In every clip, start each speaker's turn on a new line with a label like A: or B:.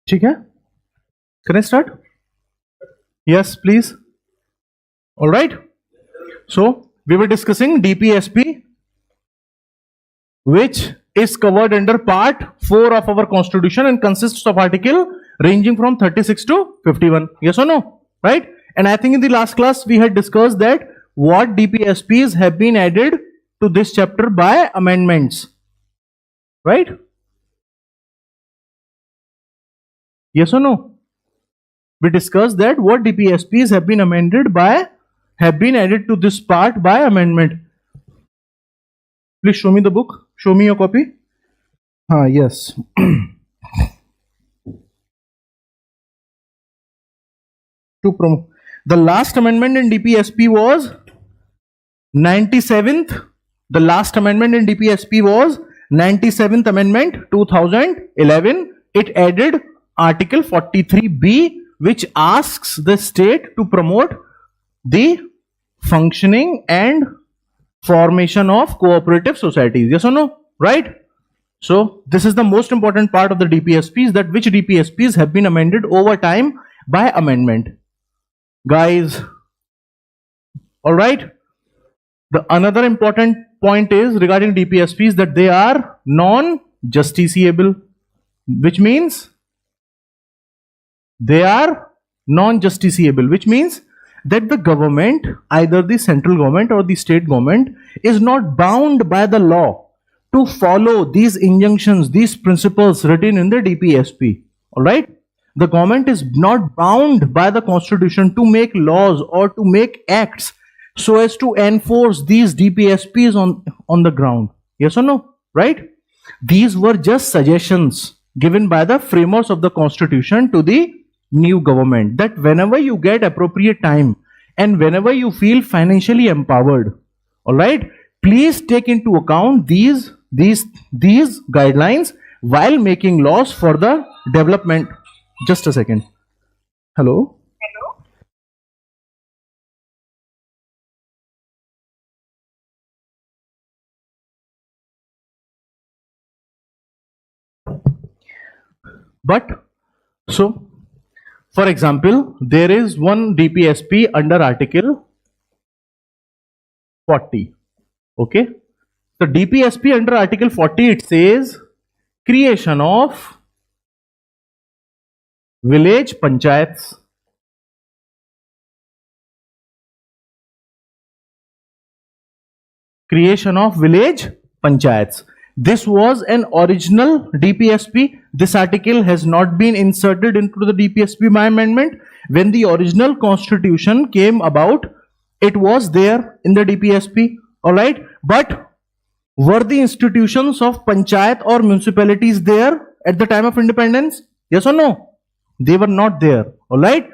A: ठीक है? Can I start? Yes, please. All right. So we were discussing DPSP, which is covered under Part 4 of our Constitution and consists of article ranging from 36 to 51. Yes or no? Right? And I think in the last class we had discussed that what DPSPs have been added to this chapter by amendments. Right? Yes or no? We discussed that what DPSPs have been added to this part by amendment. Please show me the book. Show me your copy. Yes. The last amendment in DPSP was 97th. The last amendment in DPSP was 97th Amendment 2011. It added Article 43B, which asks the state to promote the functioning and formation of cooperative societies. Yes or no? Right? So this is the most important part of the DPSPs, that which DPSPs have been amended over time by amendment. Guys, all right? The another important point is regarding DPSPs that they are non-justiciable, which means they are non-justiciable, which means that the government, either the central government or the state government, is not bound by the law to follow these injunctions, these principles written in the DPSP. All right? The government is not bound by the constitution to make laws or to make acts so as to enforce these DPSPs on the ground. Yes or no? Right? These were just suggestions given by the framers of the constitution to the new government, that whenever you get appropriate time and whenever you feel financially empowered, all right, please take into account these guidelines while making laws for the development. Just a second. Hello. But so, for example, there is one DPSP under Article 40. Okay. The DPSP under Article 40, it says creation of village panchayats. Creation of village panchayats. This was an original DPSP. This article has not been inserted into the DPSP by amendment. When the original constitution came about, it was there in the DPSP. All right. But were the institutions of panchayat or municipalities there at the time of independence? Yes or no? They were not there. All right.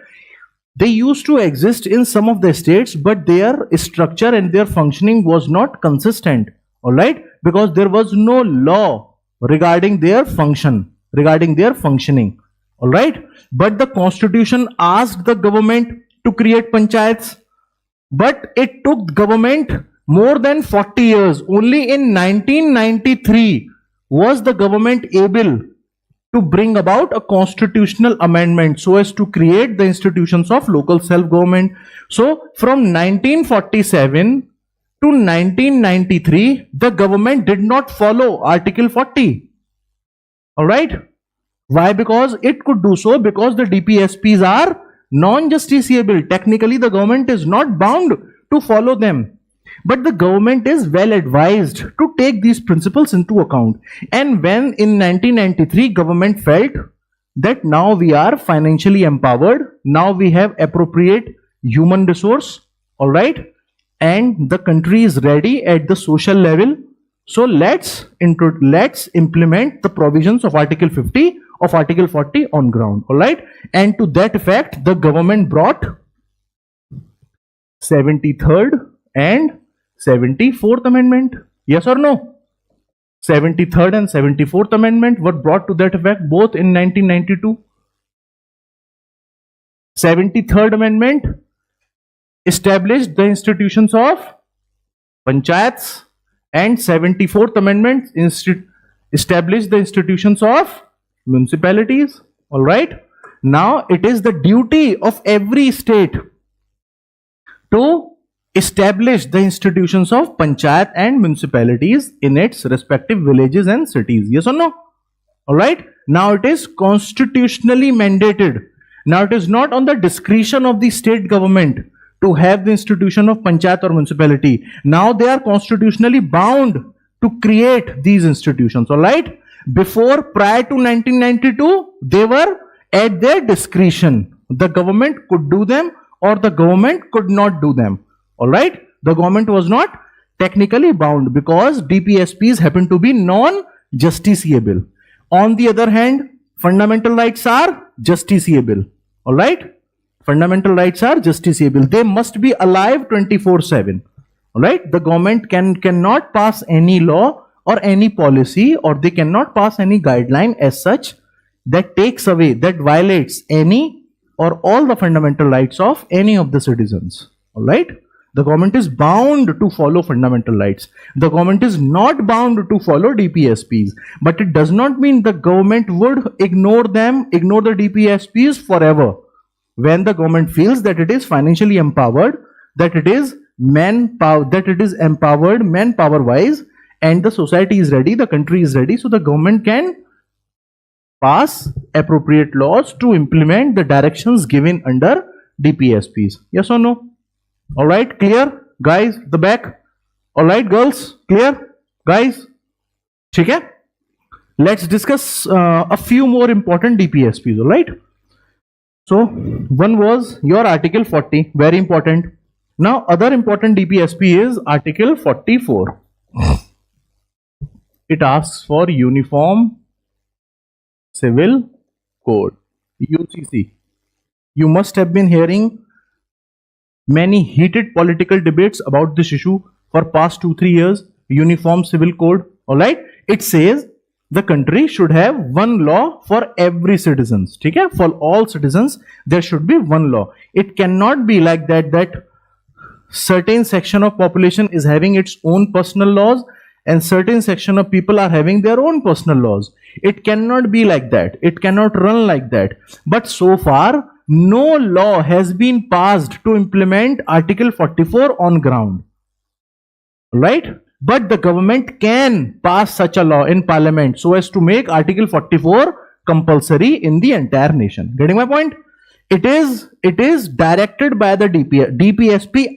A: They used to exist in some of the states, but their structure and their functioning was not consistent. All right, because there was no law regarding their function, regarding their functioning. All right, but the constitution asked the government to create panchayats, but it took government more than 40 years. Only in 1993 was the government able to bring about a constitutional amendment so as to create the institutions of local self-government. So from 1947 to 1993, the government did not follow Article 40. All right. Why? Because it could do so because the DPSPs are non-justiciable. Technically, the government is not bound to follow them. But the government is well advised to take these principles into account. And when in 1993, government felt that now we are financially empowered, now we have appropriate human resource, all right, and the country is ready at the social level. So let's implement the provisions of Article 50 of Article 40 on ground, all right. And to that effect, the government brought 73rd and 74th Amendment. Yes or no? 73rd and 74th Amendment were brought to that effect both in 1992. 73rd Amendment established the institutions of panchayats, and 74th Amendment established the institutions of municipalities. All right. Now it is the duty of every state to establish the institutions of panchayat and municipalities in its respective villages and cities. Yes or no? All right. Now it is constitutionally mandated. Now it is not on the discretion of the state government to have the institution of panchayat or municipality. Now they are constitutionally bound to create these institutions. All right. Before, prior to 1992, they were at their discretion. The government could do them or the government could not do them. All right. The government was not technically bound because DPSPs happen to be non-justiciable. On the other hand, fundamental rights are justiciable. All right. Fundamental rights are justiciable. They must be alive 24/7. All right. The government cannot pass any law or any policy, or they cannot pass any guideline as such that takes away, that violates any or all the fundamental rights of any of the citizens. All right. The government is bound to follow fundamental rights. The government is not bound to follow DPSPs, but it does not mean the government would ignore them, ignore the DPSPs forever. When the government feels that it is financially empowered, that it is manpower, that it is empowered manpower wise, and the society is ready, the country is ready, so the government can pass appropriate laws to implement the directions given under DPSPs. Yes or no? All right, clear guys, the back. All right, girls, clear guys. Okay, let's discuss a few more important DPSPs. All right. So one was your Article 40, very important. Now other important DPSP is Article 44. It asks for Uniform Civil Code, UCC. You must have been hearing many heated political debates about this issue for past 2-3 years. Uniform Civil Code. All right. It says the country should have one law for every citizens. Okay? For all citizens, there should be one law. It cannot be like that certain section of population is having its own personal laws and certain section of people are having their own personal laws. It cannot be like that. It cannot run like that. But so far, no law has been passed to implement Article 44 on ground. Right? But the government can pass such a law in parliament so as to make Article 44 compulsory in the entire nation. Getting my point? It is directed by the DPSPs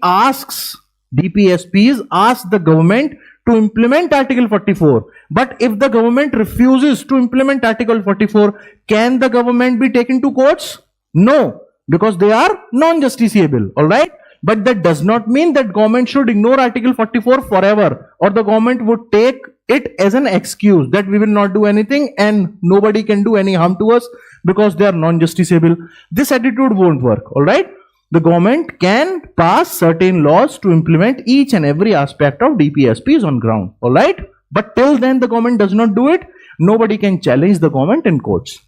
A: ask the government to implement Article 44. But if the government refuses to implement Article 44, can the government be taken to courts? No, because they are non-justiciable. All right. But that does not mean that government should ignore Article 44 forever, or the government would take it as an excuse that we will not do anything and nobody can do any harm to us because they are non-justiciable. This attitude won't work. All right. The government can pass certain laws to implement each and every aspect of DPSPs on ground. All right. But till then the government does not do it, nobody can challenge the government in courts.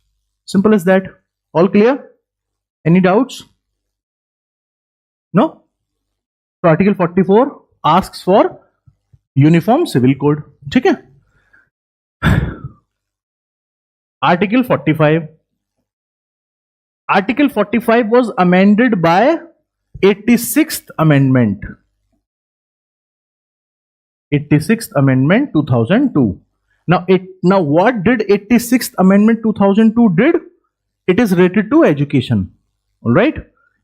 A: Simple as that. All clear? Any doubts? No? So Article 44 asks for Uniform Civil Code. Okay? Article 45. Article 45 was amended by 86th Amendment. 86th Amendment 2002. Now what did 86th Amendment 2002 did? It is related to education. All right.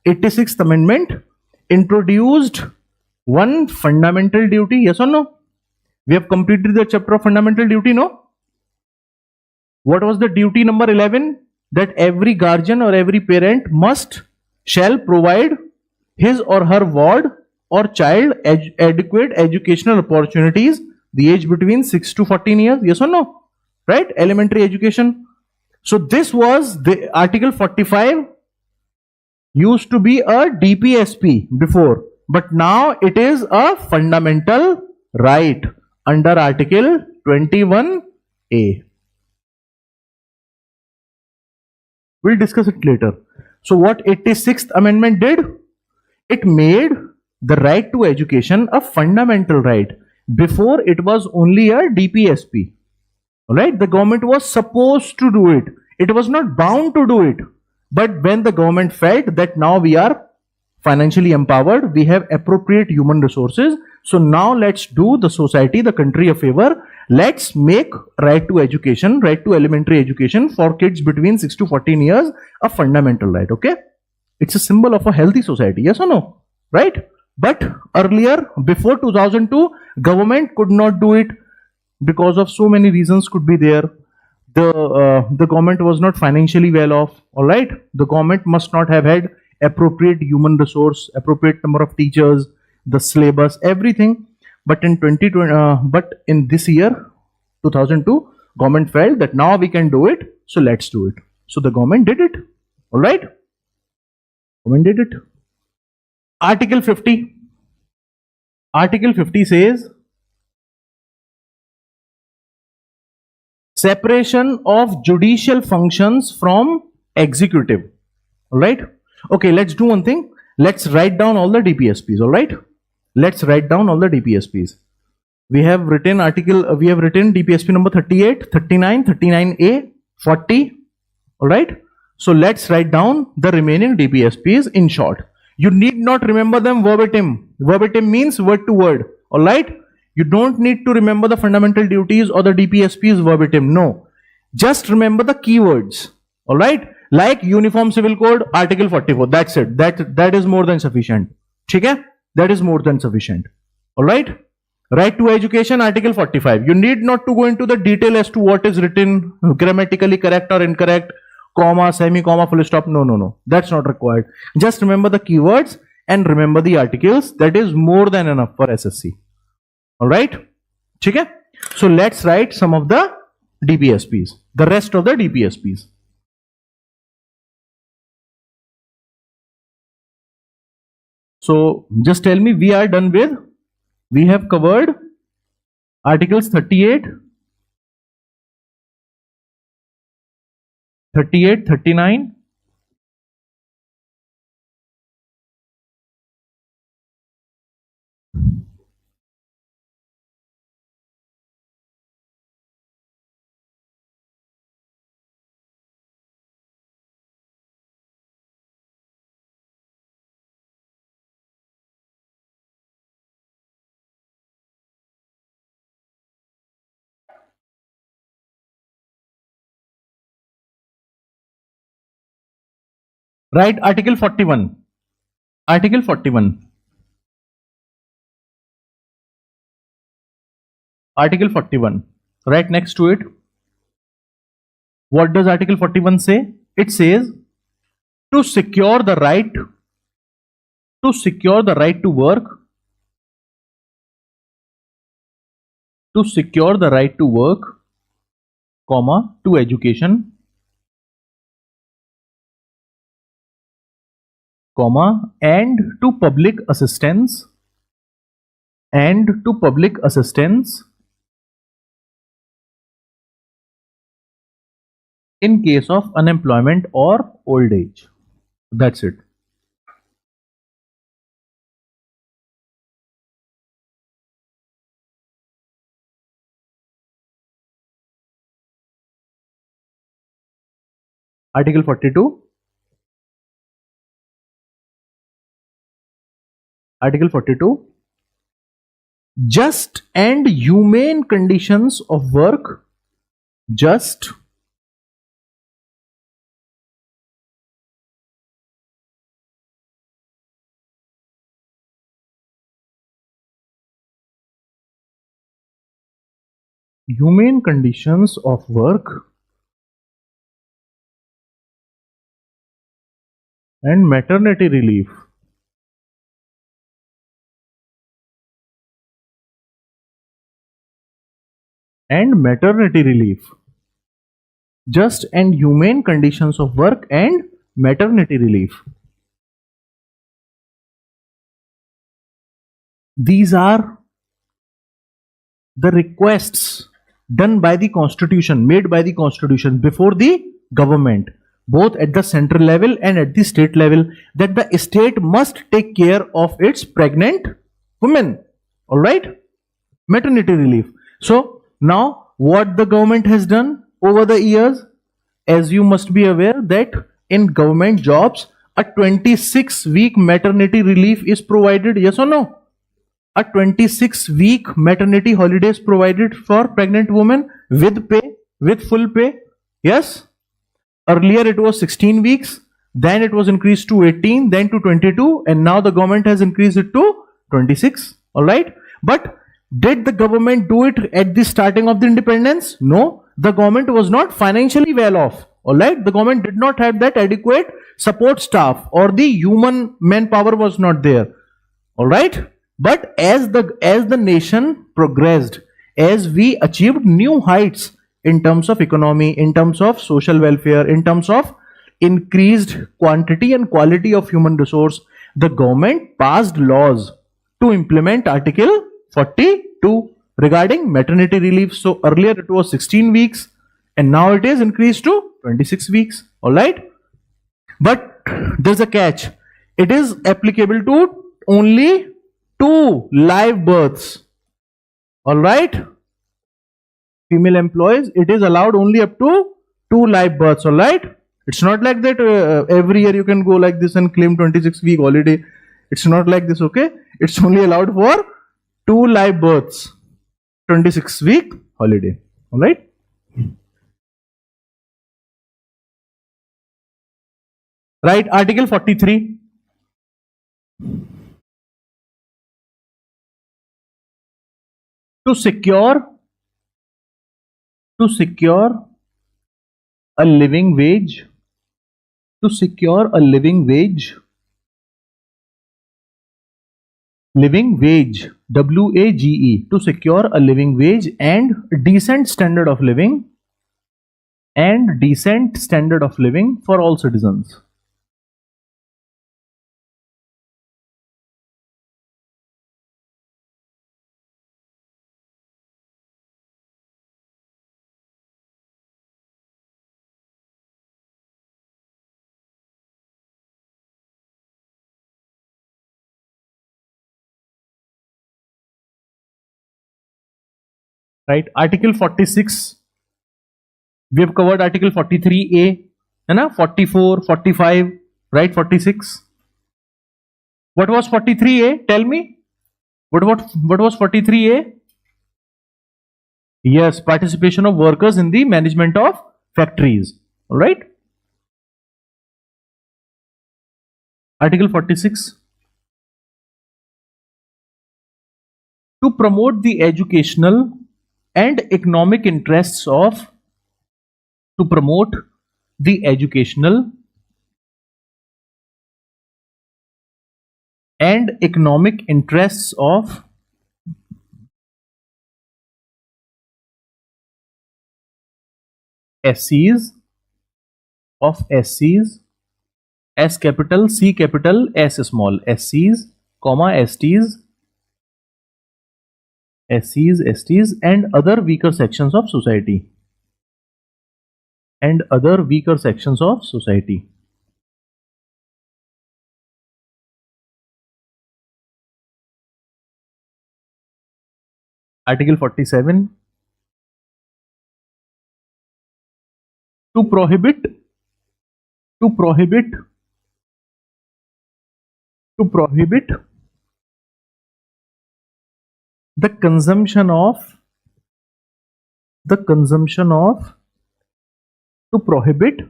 A: 86th Amendment introduced one fundamental duty. Yes or no? We have completed the chapter of fundamental duty. No. What was the duty number 11? That every guardian or every parent shall provide his or her ward or child adequate educational opportunities, the age between 6 to 14 years. Yes or no? Right? Elementary education. So this was the Article 45 used to be a DPSP before, but now it is a fundamental right under Article 21A. We'll discuss it later. So what 86th Amendment did? It made the right to education a fundamental right. Before it was only a DPSP. Alright, the government was supposed to do it. It was not bound to do it. But when the government felt that now we are financially empowered, we have appropriate human resources, so now let's do the society, the country a favor. Let's make right to education, right to elementary education for kids between 6 to 14 years a fundamental right. Okay, it's a symbol of a healthy society, yes or no? Right? But earlier, before 2002, government could not do it because of so many reasons could be there. The government was not financially well off. All right, the government must not have had appropriate human resource, appropriate number of teachers, the syllabus, everything. But in 2020, but in this year, 2002, government felt that now we can do it, so let's do it. So the government did it. All right, government did it. Article 50. Article 50 says separation of judicial functions from executive. All right. Okay, let's do one thing. Let's write down all the DPSPs. All right. Let's write down all the DPSPs. We have written we have written DPSP number 38, 39, 39A, 40. All right. So let's write down the remaining DPSPs in short. You need not remember them verbatim. Verbatim means word to word. All right. You don't need to remember the fundamental duties or the DPSPs verbatim. No. Just remember the keywords. All right. Like Uniform Civil Code, Article 44. That's it. That is more than sufficient. Okay? That is more than sufficient. All right. Right to education, Article 45. You need not to go into the detail as to what is written, grammatically correct or incorrect, comma, semi-comma, full stop. No. That's not required. Just remember the keywords and remember the articles. That is more than enough for SSC. All right. Okay? So let's write some of the DPSPs. The rest of the DPSPs. So just tell me, we are done with, we have covered articles 38, 39, right? Article 41. Article 41. Article 41. Right next to it. What does Article 41 say? It says to secure the right to work, comma, to education, comma, and to public assistance, in case of unemployment or old age. That's it. Article 42. Article 42. Just and humane conditions of work. Just humane conditions of work and maternity relief. Just and humane conditions of work and maternity relief. These are the requests done by the Constitution, made by the Constitution before the government, both at the central level and at the state level, that the state must take care of its pregnant women. All right? Maternity relief. So now what the government has done over the years, as you must be aware that in government jobs, a 26-week maternity relief is provided, yes or no? A 26-week maternity holiday is provided for pregnant women with pay, with full pay. Yes? Earlier it was 16 weeks, then it was increased to 18, then to 22, and now the government has increased it to 26. All right? But did the government do it at the starting of the independence? No. The government was not financially well off. All right? The government did not have that adequate support staff, or the human manpower was not there. All right? But as the nation progressed, as we achieved new heights in terms of economy, in terms of social welfare, in terms of increased quantity and quality of human resource, the government passed laws to implement Article 42 regarding maternity relief. So earlier it was 16 weeks and now it is increased to 26 weeks. All right? But there's a catch. It is applicable to only 2 live births. All right? Female employees, it is allowed only up to 2 live births. All right? It's not like that every year you can go like this and claim 26-week holiday. It's not like this, okay? It's only allowed for 2 live births. 26-week holiday. All right? Right? Article 43. To secure a living wage, WAGE, to secure a living wage and decent standard of living, for all citizens. Right? Article 46. We have covered Article 43A, and 44, 45, right? 46. What was 43A? Tell me. What was 43A? Yes, participation of workers in the management of factories. All right. Article 46. To promote the educational and economic interests of SCs, S capital, C capital, S small, SCs, comma, STs, and other weaker sections of society. Article 47. To prohibit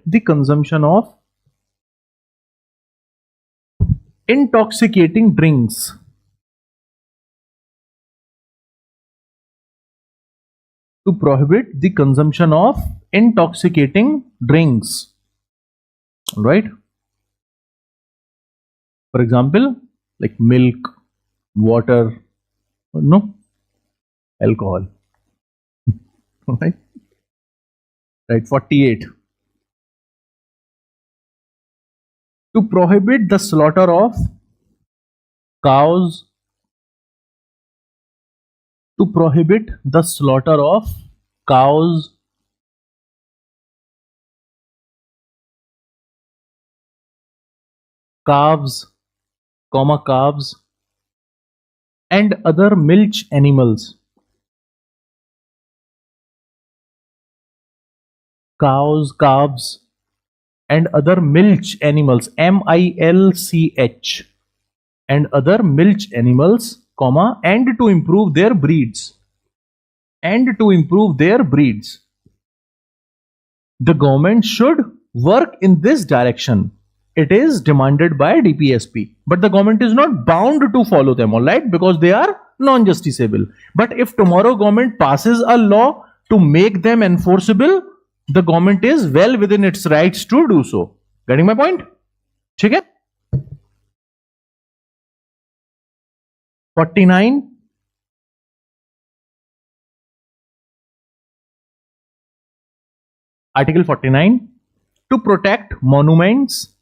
A: the consumption of intoxicating drinks. To prohibit the consumption of intoxicating drinks. All right. For example, like milk, water, no alcohol. All right. Right. 48. To prohibit the slaughter of cows. Calves, and other milch animals. cows, calves, and other milch animals, MILCH, and other milch animals, comma, and to improve their breeds. And to improve their breeds. The government should work in this direction. It is demanded by DPSP, but the government is not bound to follow them, all right, because they are non-justiciable. But if tomorrow government passes a law to make them enforceable, the government is well within its rights to do so. Getting my point? ठीक है? 49. Article 49. To protect monuments.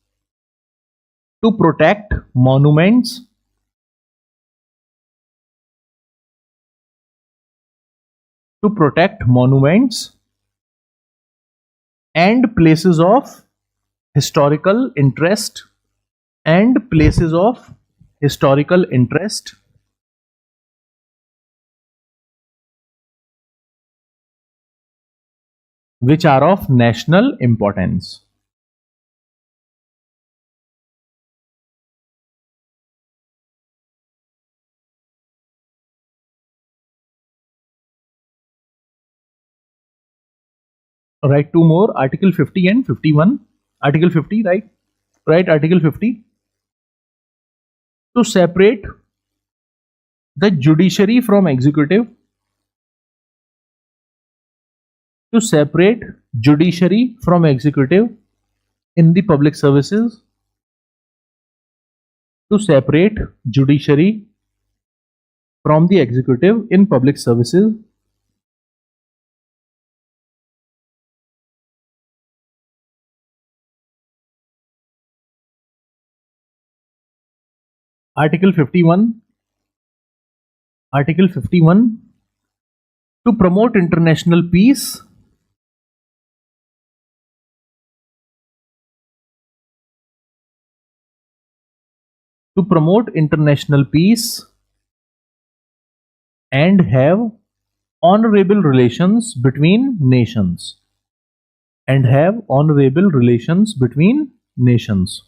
A: To protect monuments. To protect monuments and places of historical interest and places of historical interest which are of national importance. Right, two more, Article 50 and 51. Article 50, right? Right, Article 50. To separate the judiciary from executive. To separate judiciary from executive in the public services. To separate judiciary from the executive in public services. Article 51. Article 51. To promote international peace. To promote international peace and have honorable relations between nations. And have honorable relations between nations.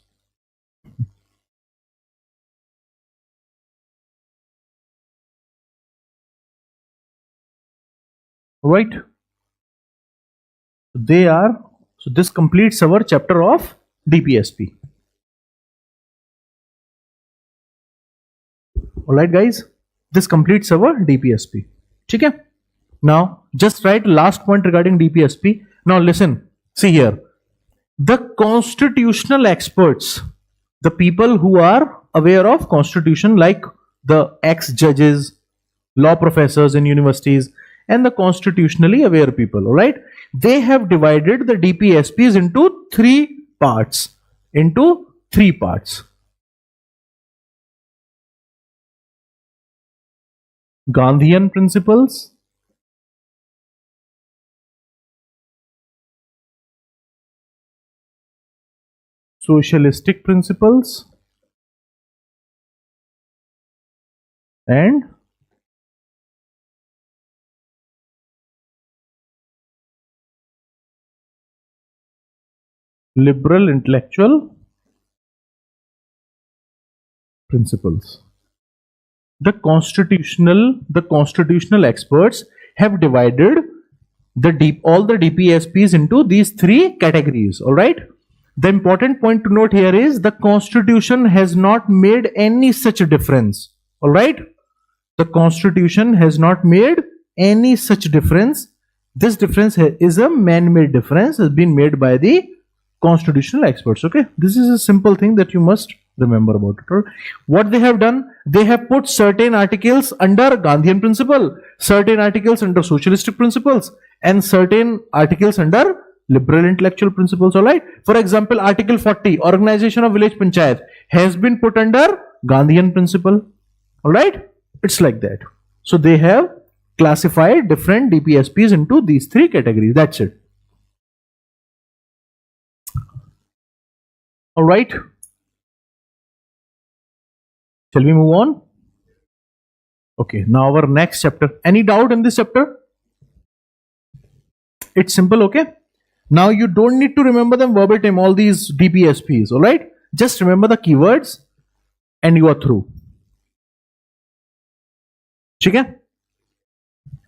A: Right? They are, so this completes our chapter of DPSP. Alright guys, this completes our DPSP. Okay? Now just write last point regarding DPSP. Now listen, see here. The constitutional experts, the people who are aware of constitution, like the ex-judges, law professors in universities, and the constitutionally aware people, alright? They have divided the DPSPs into three parts. Gandhian principles, socialistic principles, and liberal intellectual principles. The constitutional experts have divided all the DPSPs into these three categories. All right. The important point to note here is the Constitution has not made any such difference. All right. The Constitution has not made any such difference. This difference is a man-made difference, has been made by the constitutional experts. Okay. This is a simple thing that you must remember about it. What they have done, they have put certain articles under Gandhian principle, certain articles under socialistic principles, and certain articles under liberal intellectual principles. All right. For example, Article 40, organization of village panchayat, has been put under Gandhian principle. All right. It's like that. So they have classified different DPSPs into these three categories. That's it. All right. Shall we move on? Okay, now our next chapter. Any doubt in this chapter? It's simple, okay? Now you don't need to remember them verbatim, all these DPSPs, all right? Just remember the keywords and you are through. Okay?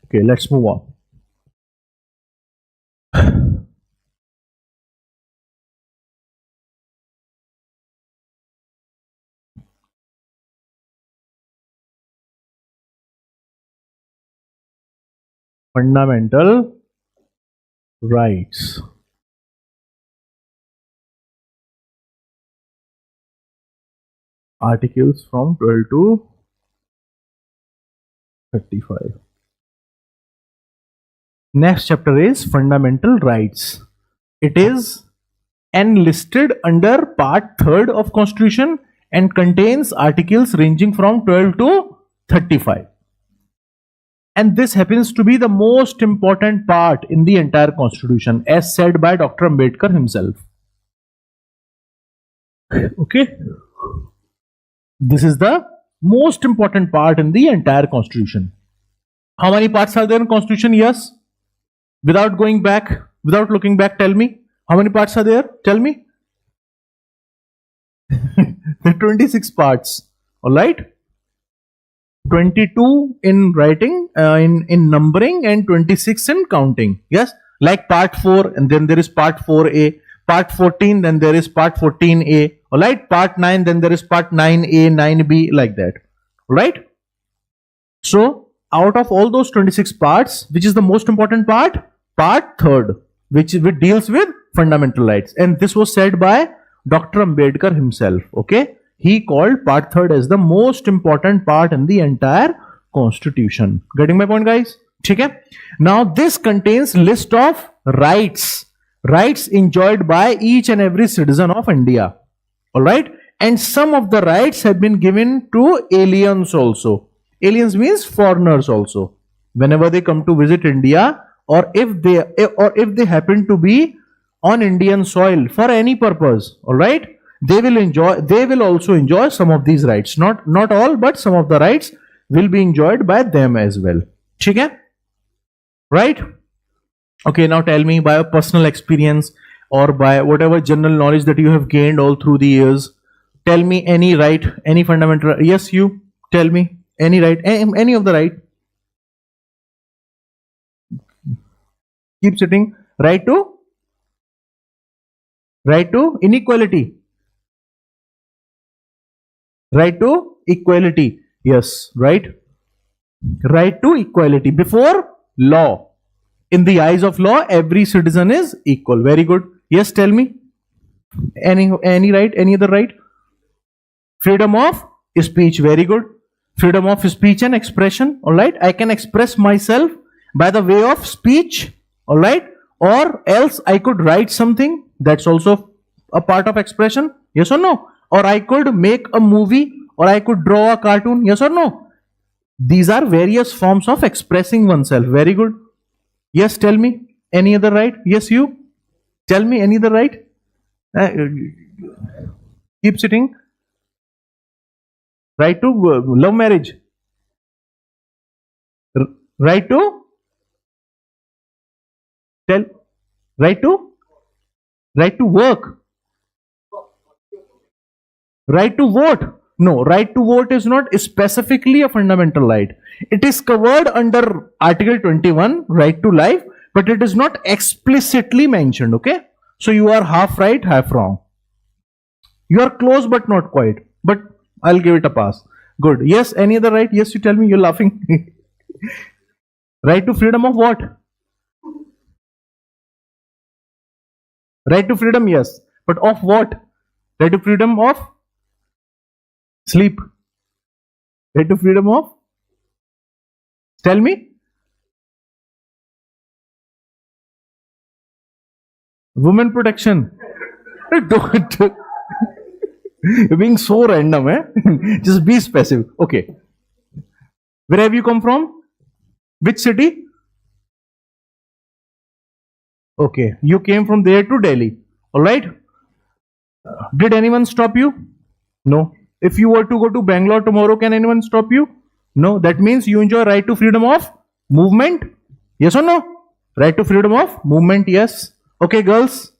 A: Okay, let's move on. Fundamental rights. Articles from 12 to 35. Next chapter is fundamental rights. It is enlisted under part 3rd of Constitution and contains articles ranging from 12 to 35. And this happens to be the most important part in the entire Constitution, as said by Dr. Ambedkar himself. Okay? This is the most important part in the entire Constitution. How many parts are there in Constitution? Yes. Without going back, without looking back, tell me. How many parts are there? Tell me. There are 26 parts. Alright? 22 in writing, in numbering, and 26 in counting. Yes? Like part 4, and then there is part 4a. Part 14, then there is part 14a. Alright? Part 9, then there is part 9a, 9b, like that. Alright? So, out of all those 26 parts, which is the most important part? Part 3rd, which deals with fundamental rights. And this was said by Dr. Ambedkar himself. Okay? He called part 3rd as the most important part in the entire Constitution. Getting my point, guys? Okay? Now, this contains list of rights. Rights enjoyed by each and every citizen of India. Alright? And some of the rights have been given to aliens also. Aliens means foreigners also. Whenever they come to visit India, or if they happen to be on Indian soil for any purpose, alright, they will also enjoy some of these rights. Not all, but some of the rights will be enjoyed by them as well. Okay? Right? Okay, now tell me, by a personal experience or by whatever general knowledge that you have gained all through the years, tell me any right, any fundamental. Yes, you tell me any right, any of the right. Keep sitting. Right to inequality. Right to equality. Yes, right. Right to equality before law. In the eyes of law, every citizen is equal. Very good. Yes, tell me. Any right? Any other right? Freedom of speech. Very good. Freedom of speech and expression. All right. I can express myself by the way of speech. All right. Or else I could write something. That's also a part of expression. Yes or no? Or I could make a movie, or I could draw a cartoon. Yes or no? These are various forms of expressing oneself. Very good. Yes, tell me. Any other right? Yes, you. Tell me any other right. Keep sitting. Right to love marriage. Right to tell. Right to work. Right to vote. No, right to vote is not specifically a fundamental right. It is covered under Article 21, right to life, but it is not explicitly mentioned. Okay? So you are half right, half wrong. You are close but not quite. But I'll give it a pass. Good. Yes, any other right? Yes, you tell me. You're laughing. Right to freedom of what? Right to freedom, yes. But of what? Right to freedom of sleep. Right to freedom of? Tell me. Women protection. Don't. You're being so random, eh? Just be specific. Okay. Where have you come from? Which city? Okay. You came from there to Delhi. Alright? Did anyone stop you? No. If you were to go to Bangalore tomorrow, can anyone stop you? No. That means you enjoy right to freedom of movement. Yes or no? Right to freedom of movement, yes. Okay, girls,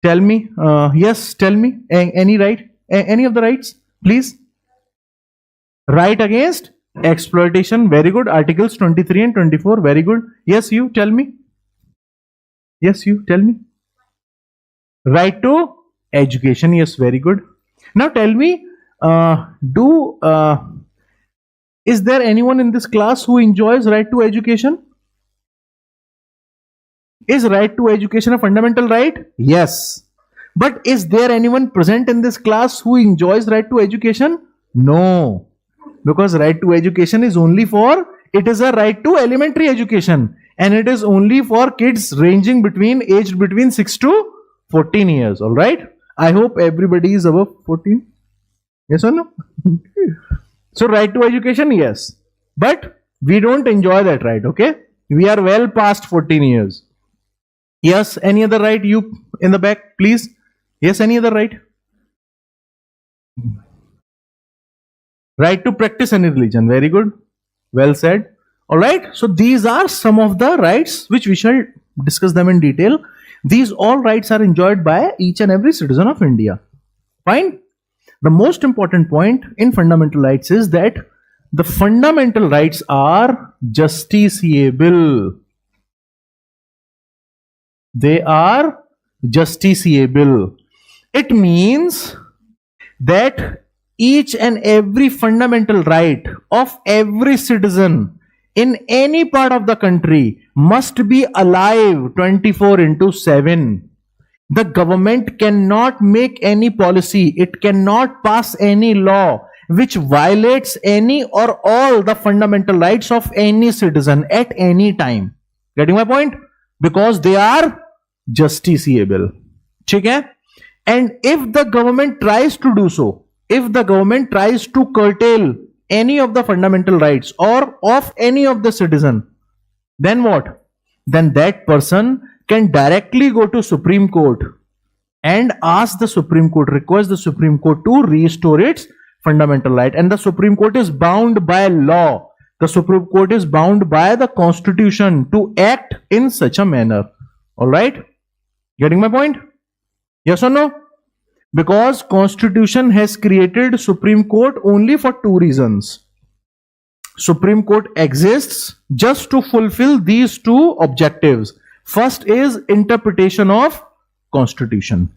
A: tell me. Yes, tell me. Any right? Any of the rights, please. Right against exploitation. Very good. Articles 23 and 24. Very good. Yes, you tell me. Yes, you tell me. Right to education. Yes, very good. Now tell me, do is there anyone in this class who enjoys right to education? Is right to education a fundamental right? Yes. But is there anyone present in this class who enjoys right to education? No. Because right to education is only for, it is a right to elementary education, and it is only for kids ranging between aged between 6 to 14 years. All right. I hope everybody is above 14. Yes or no? So right to education, yes. But we don't enjoy that right, okay? We are well past 14 years. Yes, any other right? You in the back, please. Yes, any other right? Right to practice any religion. Very good. Well said. All right. So these are some of the rights which we shall discuss them in detail. These all rights are enjoyed by each and every citizen of India. Fine. The most important point in fundamental rights is that the fundamental rights are justiciable. They are justiciable. It means that each and every fundamental right of every citizen in any part of the country must be alive 24/7. The government cannot make any policy, it cannot pass any law which violates any or all the fundamental rights of any citizen at any time. Getting my point? Because they are justiciable. Okay? And if the government tries to do so, if the government tries to curtail any of the fundamental rights or of any of the citizen, then what? Then that person can directly go to Supreme Court and ask the Supreme Court, request the Supreme Court to restore its fundamental right. And the Supreme Court is bound by law. The Supreme Court is bound by the Constitution to act in such a manner. All right? Getting my point? Yes or no? Because Constitution has created Supreme Court only for two reasons. Supreme Court exists just to fulfill these two objectives. First is interpretation of Constitution.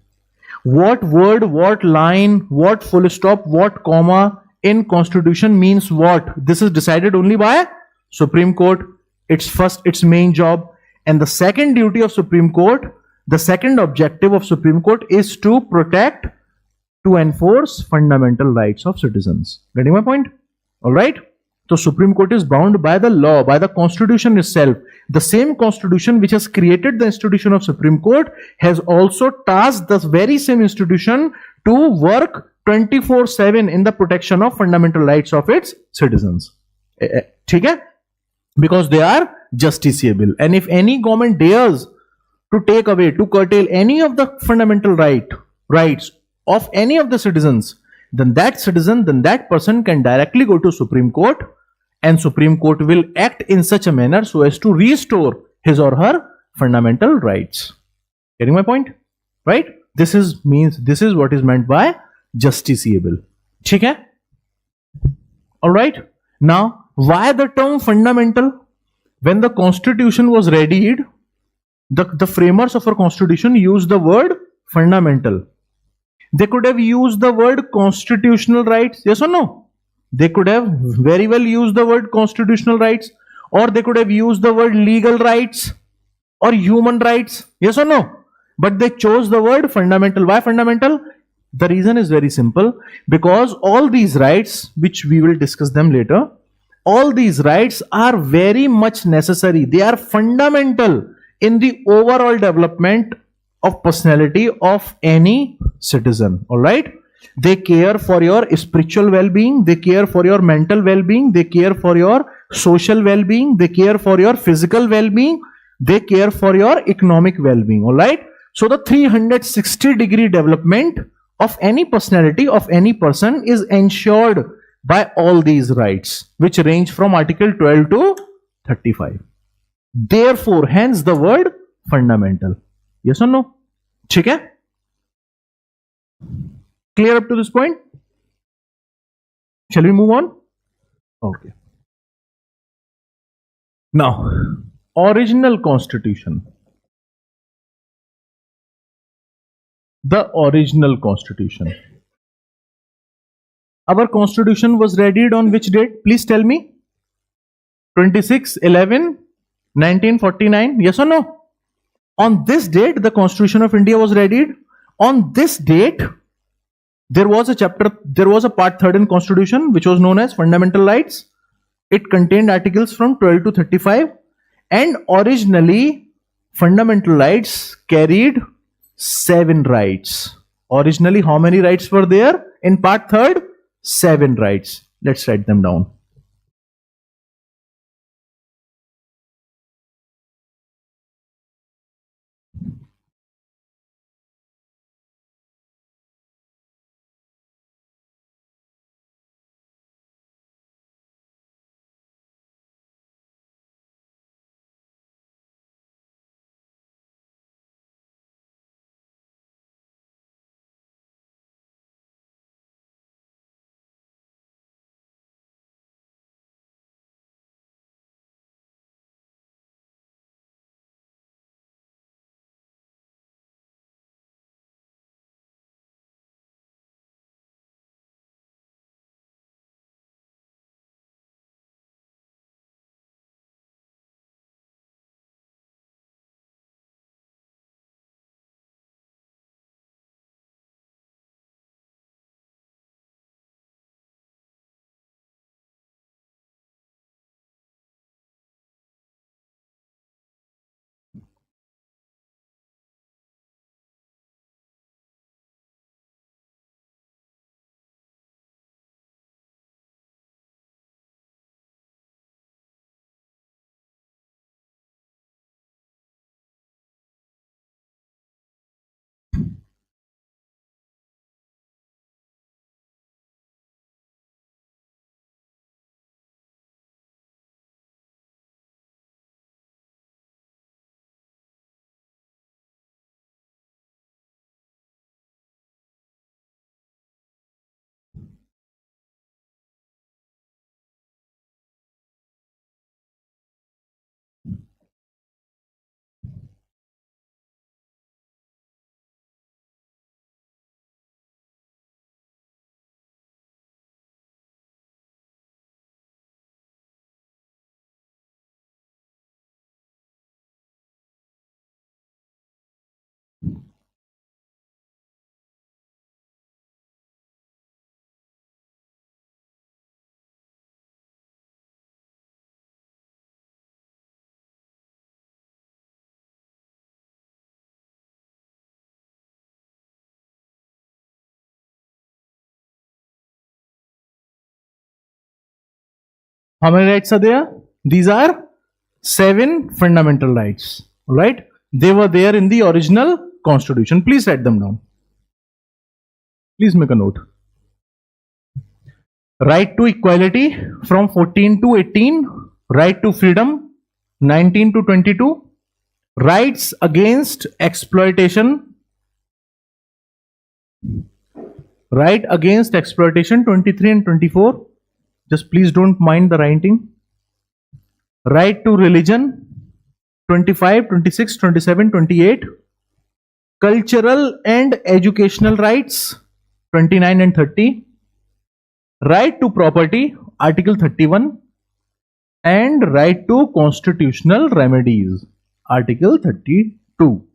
A: What word, what line, what full stop, what comma in Constitution means what? This is decided only by Supreme Court. Its main job. And the second duty of Supreme Court, the second objective of Supreme Court is to protect, to enforce fundamental rights of citizens. Getting my point? All right. So Supreme Court is bound by the law, by the Constitution itself. The same Constitution which has created the institution of Supreme Court has also tasked the very same institution to work 24/7 in the protection of fundamental rights of its citizens. Okay? Because they are justiciable. And if any government dares to take away, to curtail any of the fundamental rights of any of the citizens, then that person can directly go to Supreme Court, and Supreme Court will act in such a manner so as to restore his or her fundamental rights. Getting my point? Right? This is what is meant by justiciable. Okay? All right. Now, why the term fundamental? When the Constitution was readied, the framers of our Constitution used the word fundamental. They could have used the word constitutional rights, yes or no? They could have very well used the word constitutional rights, or they could have used the word legal rights or human rights, yes or no? But they chose the word fundamental. Why fundamental? The reason is very simple. Because all these rights, which we will discuss them later, all these rights are very much necessary. They are fundamental in the overall development of personality of any citizen. All right? They care for your spiritual well-being, they care for your mental well-being, they care for your social well-being, they care for your physical well-being, they care for your economic well-being. All right? So the 360-degree development of any personality, of any person, is ensured by all these rights, which range from Article 12 to 35. Therefore, hence the word fundamental. Yes or no? ठीक है? Clear up to this point? Shall we move on? Okay. Now, original constitution. The original constitution. Our constitution was readied on which date? Please tell me. 26/11/1949. Yes or no? On this date, the Constitution of India was readied. On this date, there was a part third in Constitution which was known as Fundamental Rights. It contained articles from 12 to 35, and originally, fundamental rights carried 7 rights. Originally, how many rights were there? In part third, 7 rights. Let's write them down. How many rights are there? These are 7 fundamental rights. Right? They were there in the original constitution. Please write them down. Please make a note. Right to equality from 14 to 18. Right to freedom 19 to 22. Rights against exploitation. Right against exploitation 23 and 24. Just please don't mind the writing. Right to religion 25, 26, 27, 28. Cultural and educational rights 29 and 30. Right to property Article 31. And right to constitutional remedies Article 32.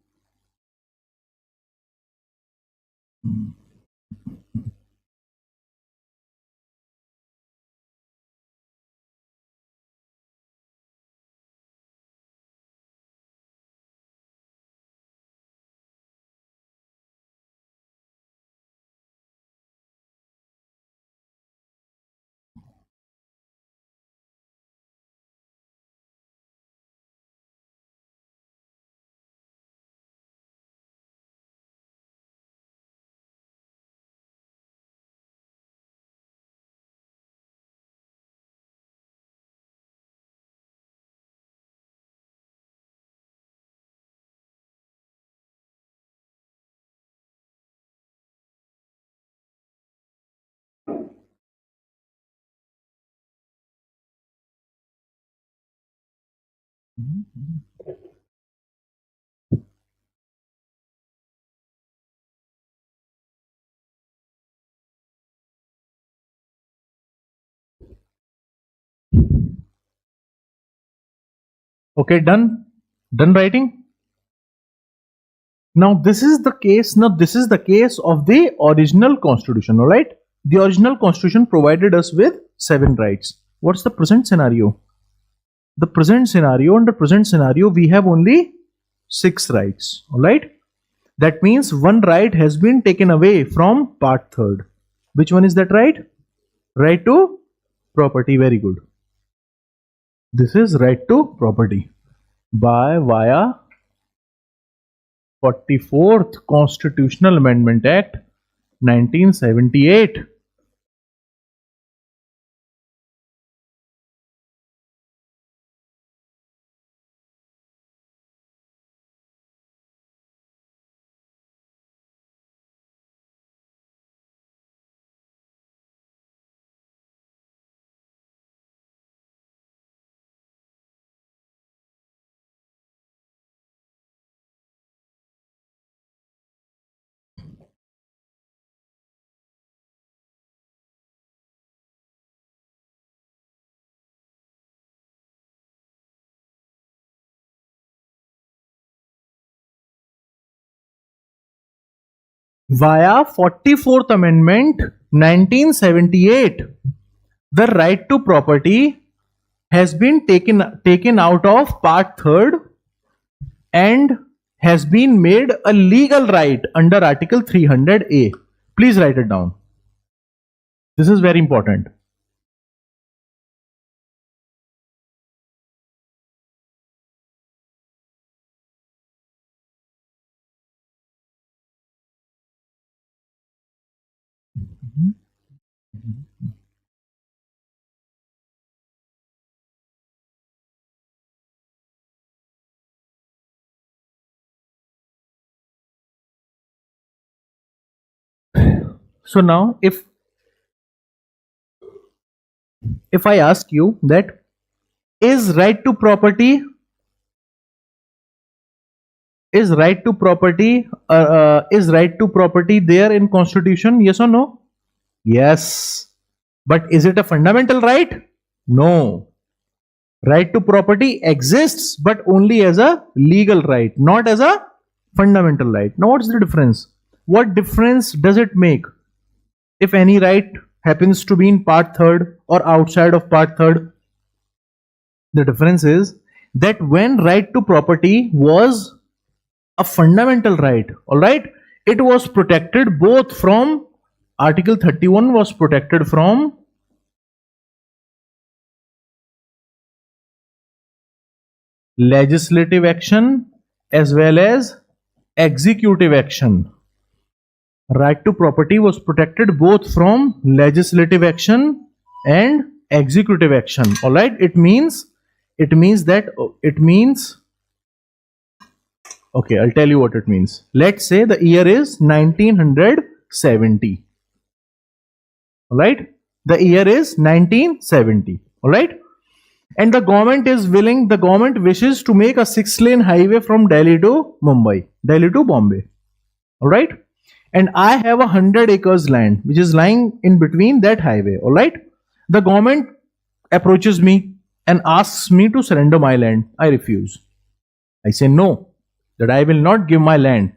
A: Okay, done. Done writing. Now this is the case. Now this is the case of the original constitution. All right. The original constitution provided us with 7 rights. What's the present scenario? The present scenario, under present scenario, we have only 6 rights. All right. That means one right has been taken away from part third. Which one is that right? Right to property. Very good. This is right to property by via 44th Constitutional Amendment Act 1978. Via 44th Amendment 1978, the right to property has been taken out of part third and has been made a legal right under Article 300A. Please write it down. This is very important. So now if I ask you that is right to property is right to property is right to property there in constitution, yes or no? Yes. But is it a fundamental right? No. Right to property exists but only as a legal right, not as a fundamental right. Now what's the difference? What difference does it make if any right happens to be in part third or outside of part third? The difference is that when right to property was a fundamental right, all right, it was protected both from Article 31 was protected from legislative action as well as executive action. Right to property was protected both from legislative action and executive action. All right, it means okay, I'll tell you what it means. Let's say the year is 1970. All right, the year is 1970. All right, and the government wishes to make a 6-lane highway from Delhi to Bombay. All right, and I have 100 acres land which is lying in between that highway. All right, the government approaches me and asks me to surrender my land. I refuse. I say no, that I will not give my land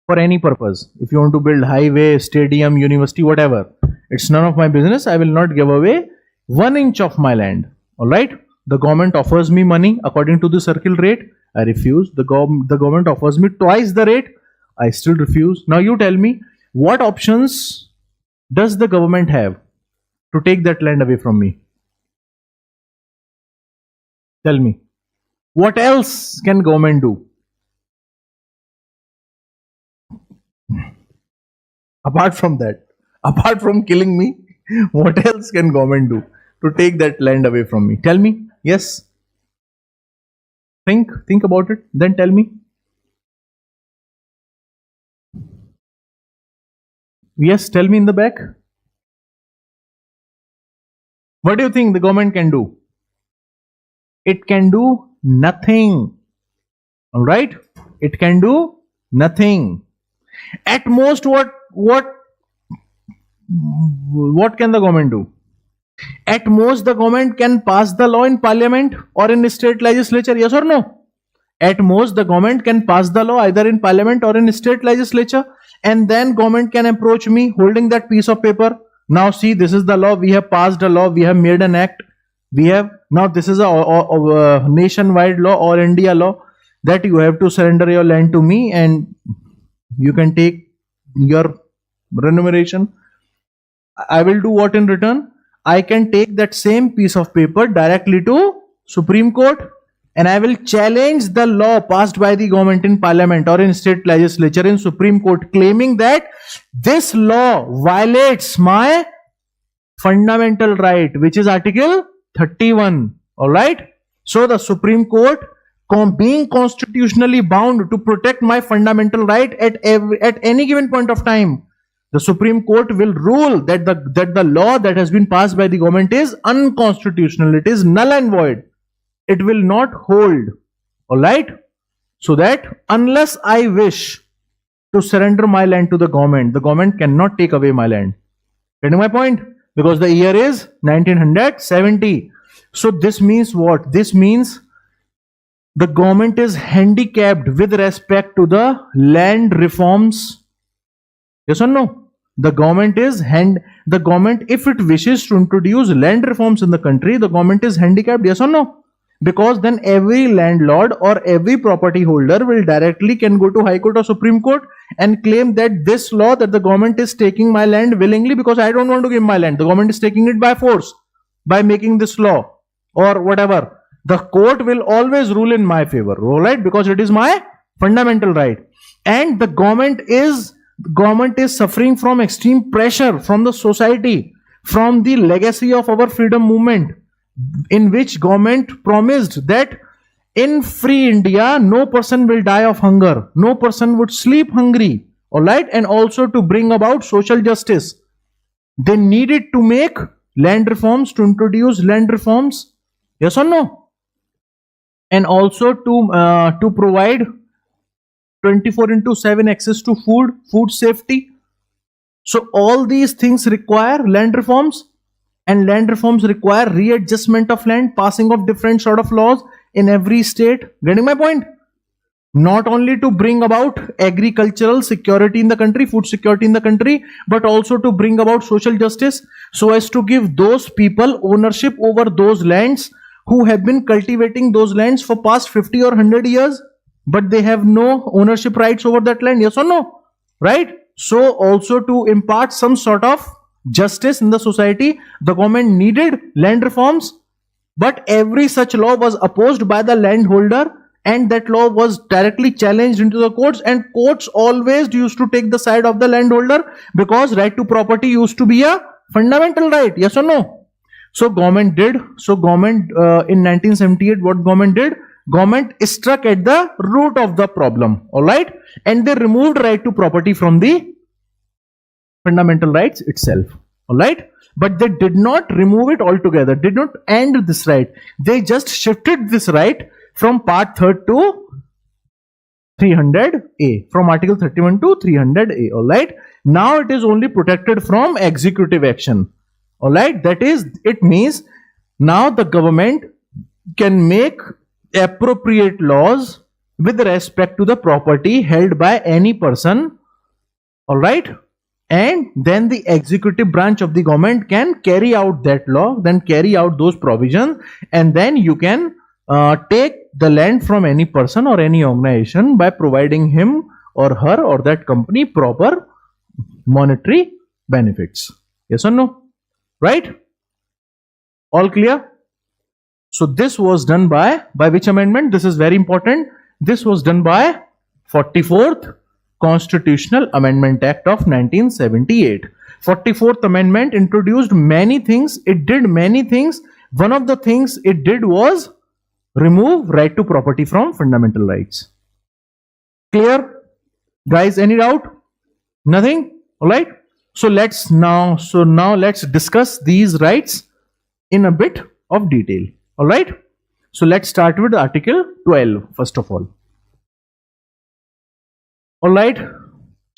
A: for any purpose. If you want to build highway, stadium, university, whatever, it's none of my business. I will not give away 1 inch of my land. All right, the government offers me money according to the circle rate. I refuse. The government offers me twice the rate. I still refuse. Now you tell me, what options does the government have to take that land away from me? Tell me. What else can government do? Apart from that, apart from killing me, what else can government do to take that land away from me? Tell me. Yes. Think about it. Then tell me. Yes, tell me in the back. What do you think the government can do? It can do nothing. All right, it can do nothing. At most, what can the government do? At most, the government can pass the law in parliament or in state legislature. Yes or no? At most, the government can pass the law either in parliament or in state legislature, and then government can approach me holding that piece of paper. Now see, this is the law. We have passed a law. We have made an act. We have now, this is a nationwide law or India law that you have to surrender your land to me, and you can take your remuneration. I will do what in return? I can take that same piece of paper directly to Supreme Court, and I will challenge the law passed by the government in parliament or in state legislature in Supreme Court, claiming that this law violates my fundamental right, which is Article 31. All right. So the Supreme Court, being constitutionally bound to protect my fundamental right at any given point of time, the Supreme Court will rule that the law that has been passed by the government is unconstitutional. It is null and void. It will not hold. All right. So that unless I wish to surrender my land to the government cannot take away my land. Getting my point? Because the year is 1970. So this means what? This means the government is handicapped with respect to the land reforms. Yes or no? The government, if it wishes to introduce land reforms in the country, the government is handicapped. Yes or no? Because then every landlord or every property holder will directly can go to High Court or Supreme Court and claim that this law, that the government is taking my land willingly because I don't want to give my land. The government is taking it by force by making this law or whatever. The court will always rule in my favor, all right? Because it is my fundamental right. And the government is suffering from extreme pressure from the society, from the legacy of our freedom movement, in which government promised that in free India, no person will die of hunger, no person would sleep hungry, all right? And also to bring about social justice, they needed to make land reforms, to introduce land reforms. Yes or no? And also to provide 24/7 access to food safety. So all these things require land reforms, and land reforms require readjustment of land, passing of different sort of laws in every state. Getting my point? Not only to bring about agricultural security in the country, food security in the country, but also to bring about social justice, so as to give those people ownership over those lands who have been cultivating those lands for past 50 or 100 years, but they have no ownership rights over that land. Yes or no? Right? So also to impart some sort of justice in the society, the government needed land reforms, but every such law was opposed by the landholder, and that law was directly challenged into the courts, and courts always used to take the side of the landholder because right to property used to be a fundamental right. Yes or no? So government did. So government in 1978, what government did? Government struck at the root of the problem. All right, and they removed right to property from the fundamental rights itself. All right, but they did not remove it altogether. Did not end this right. They just shifted this right from Part 3rd to 300A, from Article 31 to 300A. All right, now it is only protected from executive action. All right, that is, it means now the government can make appropriate laws with respect to the property held by any person. All right, and then the executive branch of the government can carry out that law, then carry out those provisions, and then you can take the land from any person or any organization by providing him or her or that company proper monetary benefits. Yes or no? Right? All clear? So this was done by which amendment? This is very important. This was done by 44th Constitutional Amendment Act of 1978. 44th Amendment introduced many things. It did many things. One of the things it did was remove right to property from fundamental rights. Clear? Guys, any doubt? Nothing? All right. So now let's discuss these rights in a bit of detail. All right. So let's start with Article 12 first of all. All right,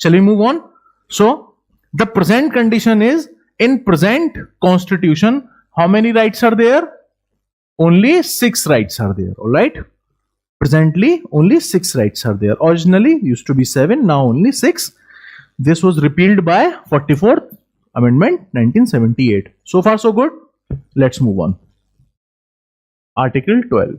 A: shall we move on? So the present condition is, in present constitution, how many rights are there? Only 6 rights are there. All right, presently only 6 rights are there. Originally used to be 7, now only 6. This was repealed by 44th Amendment 1978. So far so good. Let's move on. Article 12.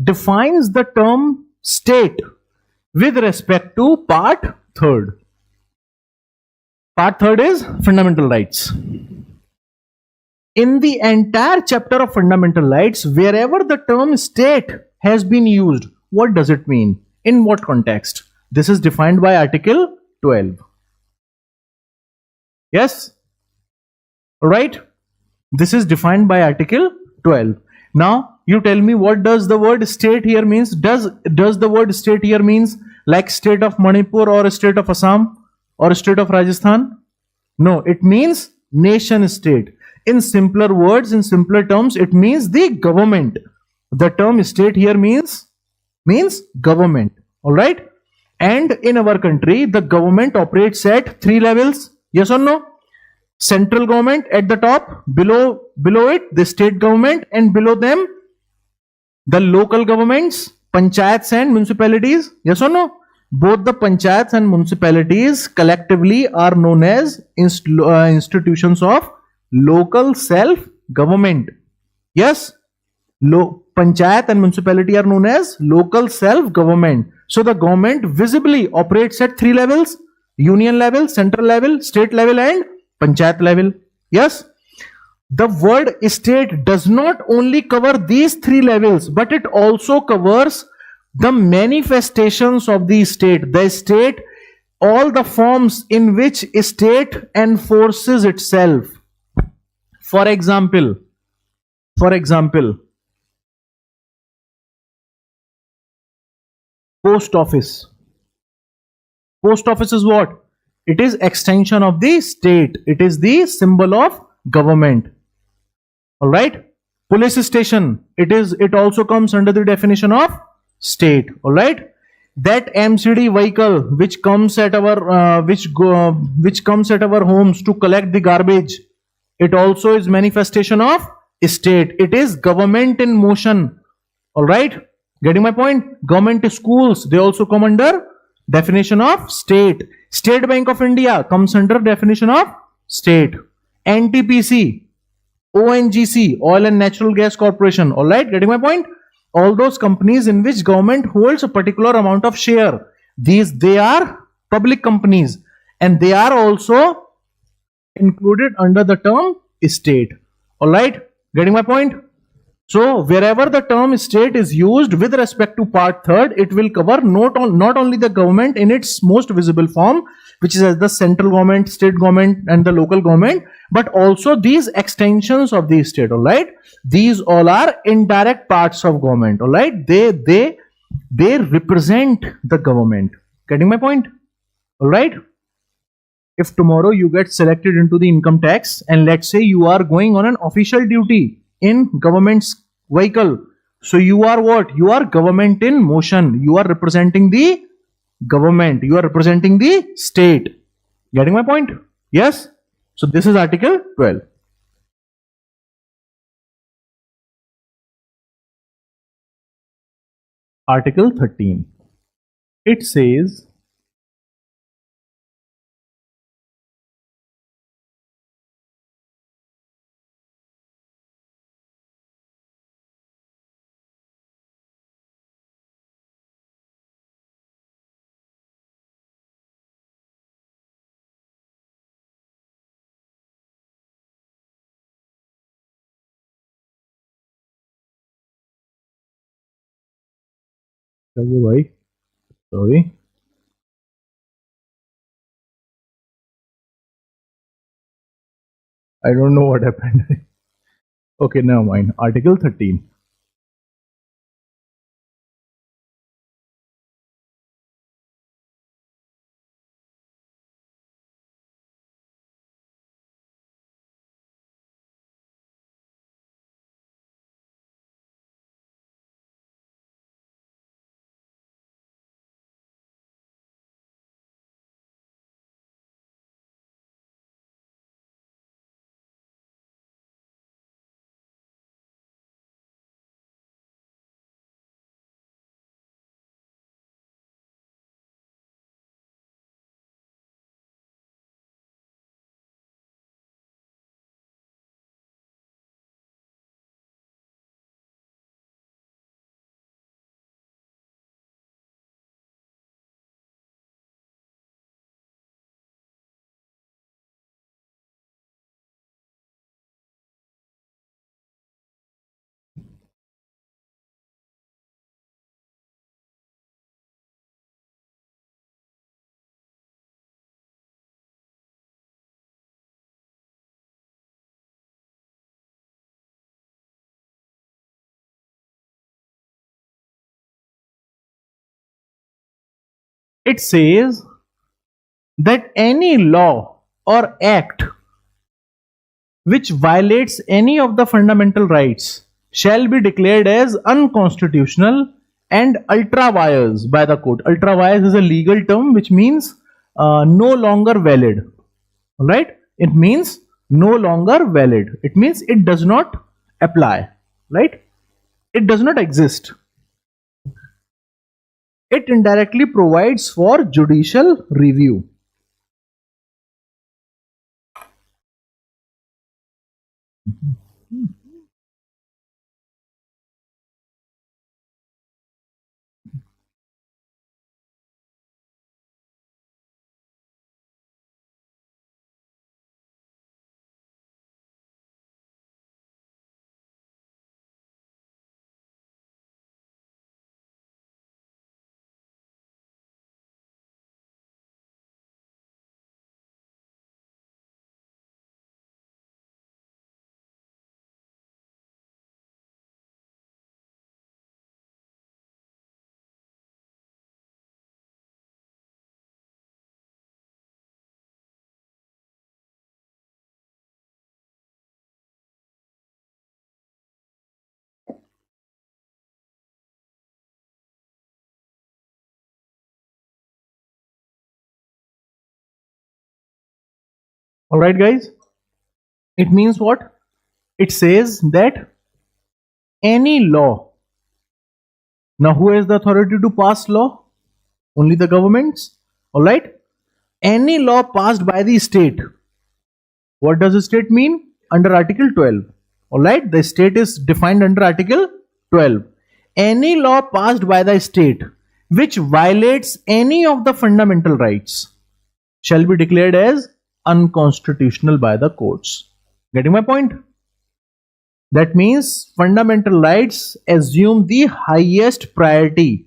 A: Defines the term state with respect to part 3rd. Part 3rd is fundamental rights. In the entire chapter of fundamental rights, wherever the term state has been used, what does it mean? In what context? This is defined by Article 12. Yes? Alright? This is defined by Article 12. Now, you tell me, what does the word state here means? Does the word state here means like state of Manipur or state of Assam or state of Rajasthan? No, it means nation state. In simpler words, in simpler terms, it means the government. The term state here means government. All right? And in our country, the government operates at 3 levels. Yes or no? Central government at the top, below it the state government, and below them the local governments, panchayats and municipalities. Yes or no? Both the panchayats and municipalities collectively are known as institutions of local self-government. Yes? Panchayat and municipality are known as local self-government. So the government visibly operates at 3 levels: union level, central level, state level, and panchayat level. Yes? The word state does not only cover these 3 levels, but it also covers the manifestations of the state. The state, all the forms in which state enforces itself. For example, post office. Post office is what? It is extension of the state. It is the symbol of government. All right. Police station. It also comes under the definition of state. All right. That MCD vehicle which comes at our comes at our homes to collect the garbage, it also is manifestation of state. It is government in motion. All right. Getting my point? Government schools, they also come under definition of state. State Bank of India comes under definition of state. NTPC, ONGC, Oil and Natural Gas Corporation. All right, getting my point? All those companies in which government holds a particular amount of share, they are public companies, and they are also included under the term state. All right, getting my point? So wherever the term state is used with respect to part 3rd, it will cover not only the government in its most visible form, which is as the central government, state government, and the local government, but also these extensions of the state. All right, these all are indirect parts of government. All right, they represent the government. Getting my point? All right. If tomorrow you get selected into the income tax, and let's say you are going on an official duty in government's vehicle, so you are what? You are government in motion. You are representing the government. You are representing the state. Getting my point? Yes. So this is Article 12. Article 13. It says, sorry. I don't know what happened. Okay, never mind. Article 13. It says that any law or act which violates any of the fundamental rights shall be declared as unconstitutional and ultra vires by the court. Ultra vires is a legal term which means no longer valid. Right? It means no longer valid. It means it does not apply. Right? It does not exist. It indirectly provides for judicial review. All right, guys. It means what? It says that any law. Now, who has the authority to pass law? Only the governments. All right. Any law passed by the state. What does the state mean? Under Article 12. All right. The state is defined under Article 12. Any law passed by the state which violates any of the fundamental rights shall be declared as unconstitutional by the courts. Getting my point? That means fundamental rights assume the highest priority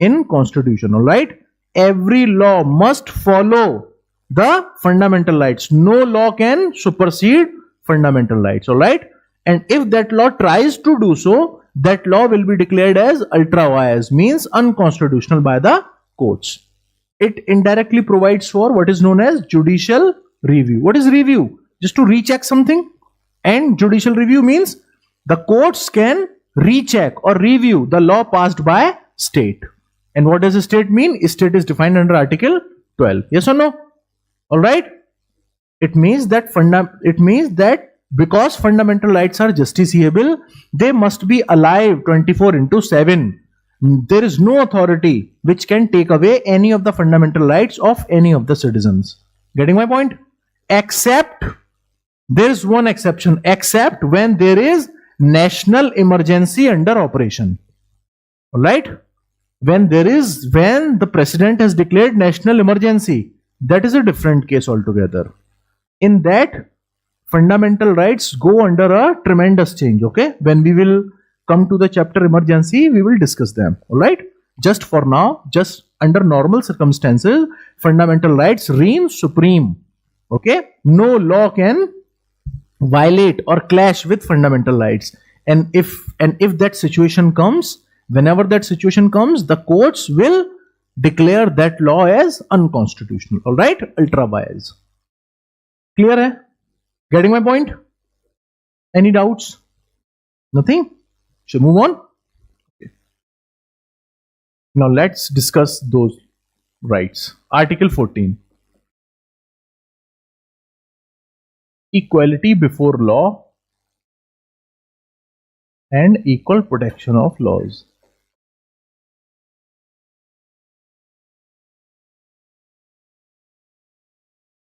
A: in constitution. All right, every law must follow the fundamental rights. No law can supersede fundamental rights. All right, and if that law tries to do so, that law will be declared as ultra vires, means unconstitutional by the courts. It indirectly provides for what is known as judicial review. What is review? Just to recheck something. And judicial review means the courts can recheck or review the law passed by state. And what does a state mean? State is defined under Article 12. Yes or no? All right. It means that because fundamental rights are justiciable, they must be alive 24/7. There is no authority which can take away any of the fundamental rights of any of the citizens. Getting my point? Except there is one exception, except when there is national emergency under operation. All right? When the president has declared national emergency, that is a different case altogether. In that, fundamental rights go under a tremendous change. Okay? When we will come to the chapter emergency, we will discuss them. All right? Just for now, just under normal circumstances, fundamental rights reign supreme. Okay? No law can violate or clash with fundamental rights. And if that situation comes, whenever that situation comes, the courts will declare that law as unconstitutional. All right, ultra bias. Clear hai? Getting my point? Any doubts? Nothing? Should move on. Now let's discuss those rights. Article 14. Equality before law and equal protection of laws.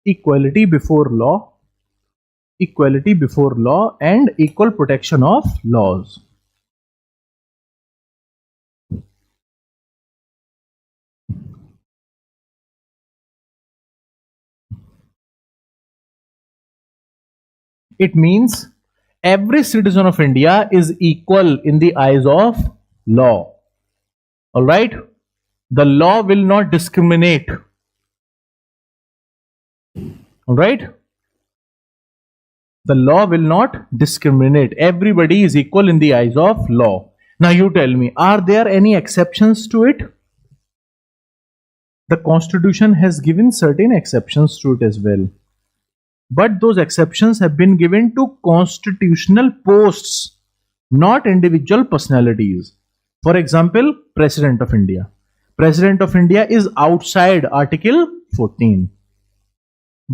A: Equality before law, equality before law and equal protection of laws. It means every citizen of India is equal in the eyes of law. All right? The law will not discriminate. All right? The law will not discriminate. Everybody is equal in the eyes of law. Now you tell me, are there any exceptions to it? The Constitution has given certain exceptions to it as well. But those exceptions have been given to constitutional posts, not individual personalities. For example, President of India. President of India is outside Article 14.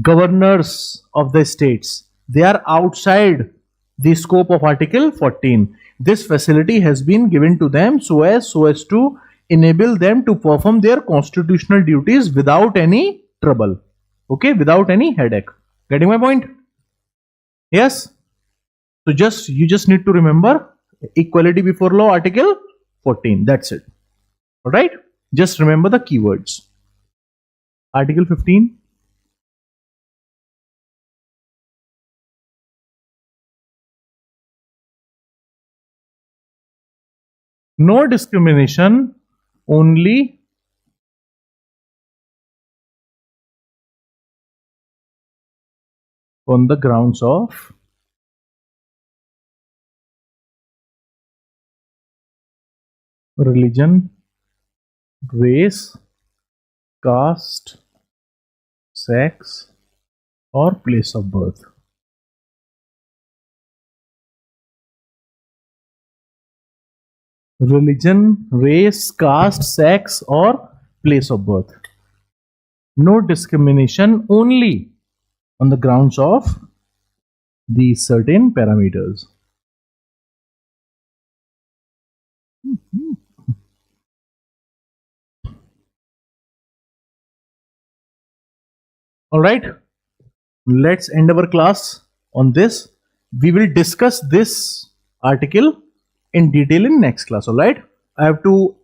A: Governors of the states, they are outside the scope of Article 14. This facility has been given to them so as to enable them to perform their constitutional duties without any trouble. Okay, without any headache. Getting my point? Yes. So you just need to remember equality before law, Article 14. That's it. All right. Just remember the keywords. Article 15. No discrimination, only on the grounds of religion, race, caste, sex, or place of birth. Religion, race, caste, sex, or place of birth. No discrimination, only on the grounds of these certain parameters. All right, let's end our class on this. We will discuss this article in detail in next class. All right, I have to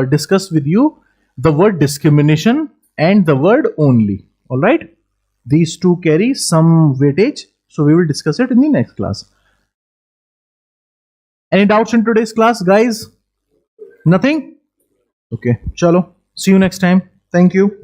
A: discuss with you the word discrimination and the word only. All right, these two carry some weightage, so we will discuss it in the next class. Any doubts in today's class, guys? Nothing? Okay, chalo. See you next time. Thank you.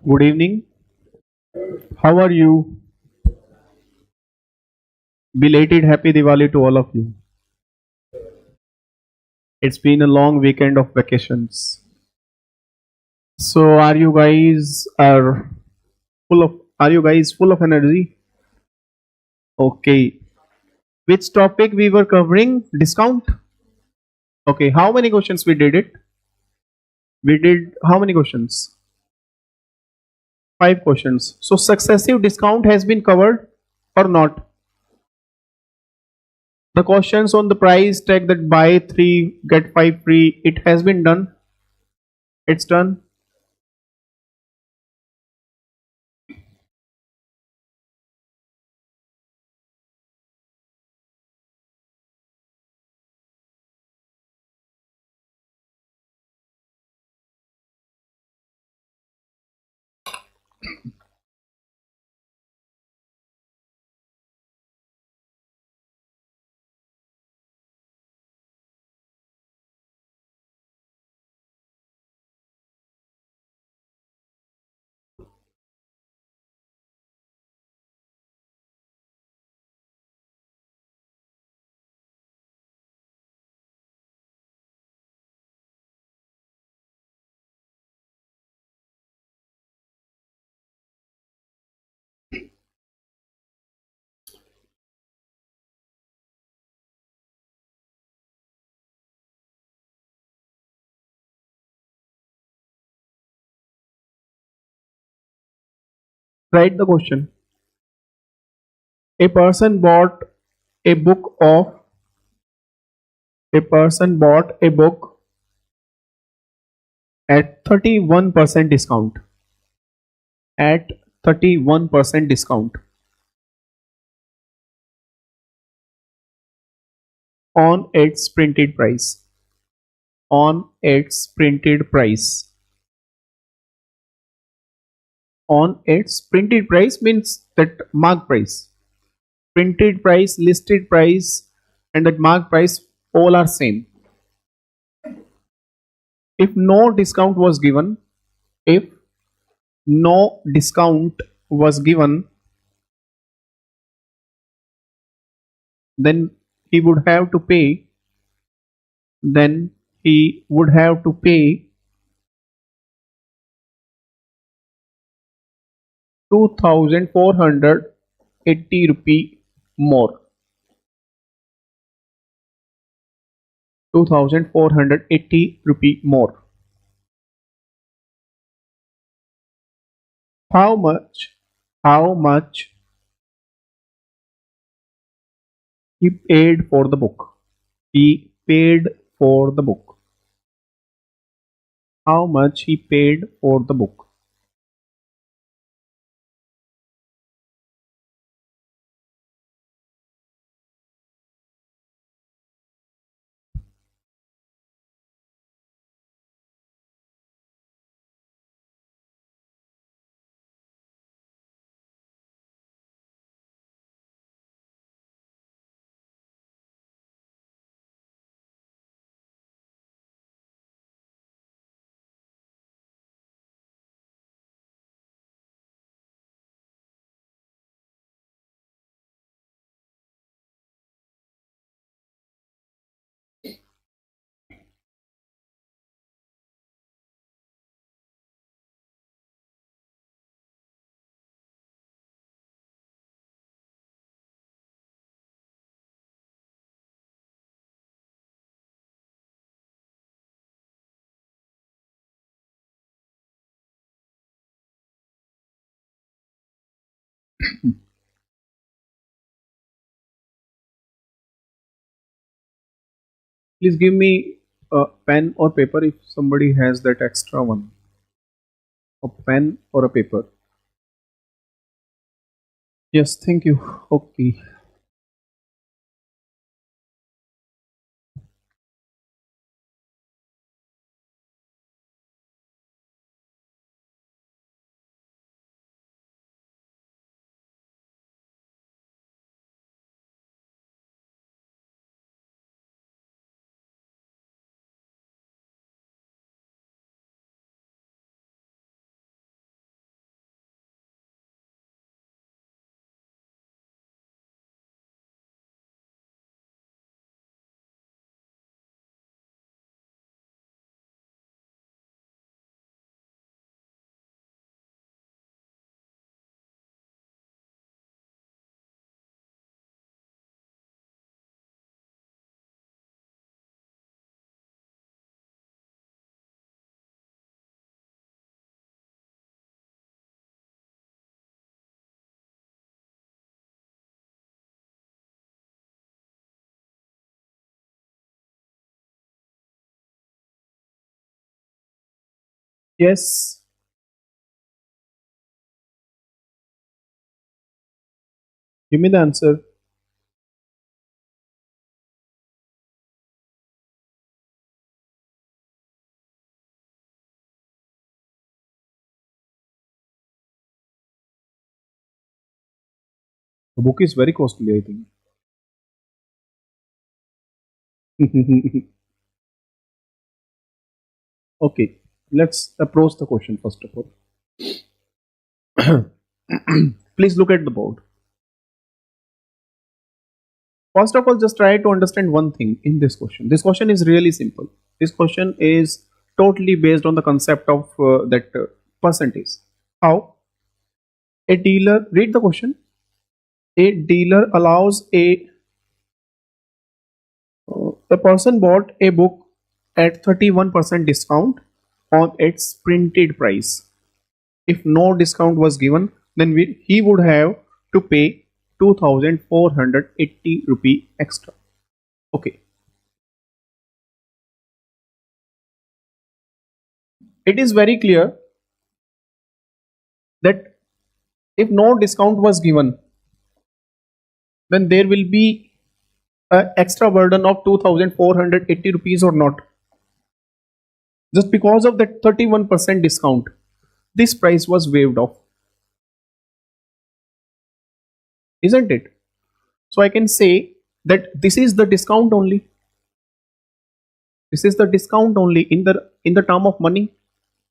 B: Good evening. How are you? Belated happy Diwali to all of you. It's been a long weekend of vacations. So are you guys full of energy? Okay. Which topic we were covering? Discount? Okay, how many questions we did it? We did how many questions? 5 questions. So successive discount has been covered or not? The questions on the price tag that buy 3 get 5 free, it has been done. It's done. Write the question. A person bought a book of a person bought a book at 31% discount. At 31% discount on its printed price. On its printed price. On its printed price means that mark price. Printed price, listed price, and that mark price all are same. If no discount was given, if no discount was given, then he would have to pay then he would have to pay 2480 rupee more. 2480 rupee more. How much? How much he paid for the book? He paid for the book. How much he paid for the book? Please give me a pen or paper if somebody has that extra one. A pen or a paper. Yes, thank you. Okay. Yes. Give me the answer. The book is very costly, I think. Okay, let's approach the question first of all. Please look at the board. First of all, just try to understand one thing in this question. This question is really simple. This question is totally based on the concept of that percentage. How? A dealer, read the question. A dealer allows a person bought a book at 31% discount on its printed price. If no discount was given, then he would have to pay 2480 rupee extra. Okay, it is very clear that if no discount was given, then there will be an extra burden of 2480 rupees or not. Just because of that 31% discount, this price was waived off, isn't it? So I can say that this is the discount only. This is the discount only in the term of money,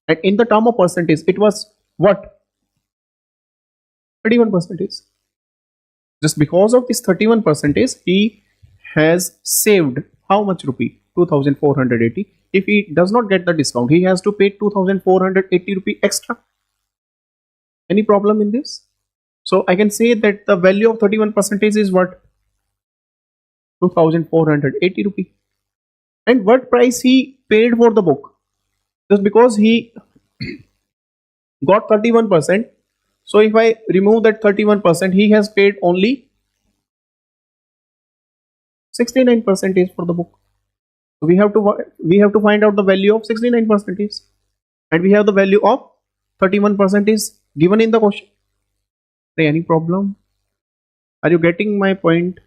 B: and in the term of percentage, it was what? 31 percentage. Just because of this 31 percentage, he has saved how much rupee? 2480. If he does not get the discount, he has to pay 2480 rupee extra. Any problem in this? So I can say that the value of 31 percentage is what? 2480 rupee. And what price he paid for the book? Just because he got 31%. So if I remove that 31%, he has paid only 69% for the book. So we have to find out the value of 69%, and we have the value of 31% given in the question. Any problem? Are you getting my point?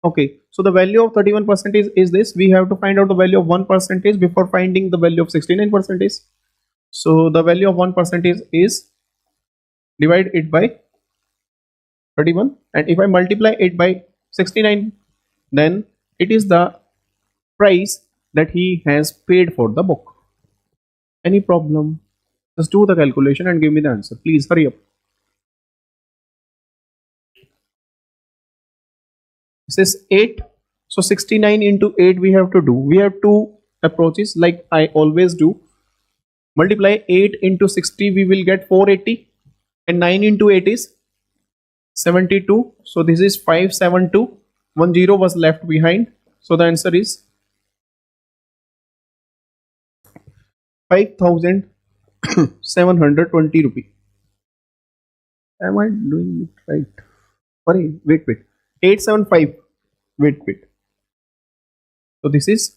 B: Okay, so the value of 31% is this. We have to find out the value of 1% before finding the value of 69%. So the value of 1% is divide it by 31, and if I multiply it by 69, then it is the price that he has paid for the book. Any problem? Just do the calculation and give me the answer. Please hurry up. This is 8. So 69 into 8 we have to do. We have two approaches like I always do. Multiply 8 into 60, we will get 480, and 9 into 8 is 72. So this is 572. 1 0 was left behind. So the answer is 5720 rupee. Am I doing it right? Sorry, wait. 875. Wait. So this is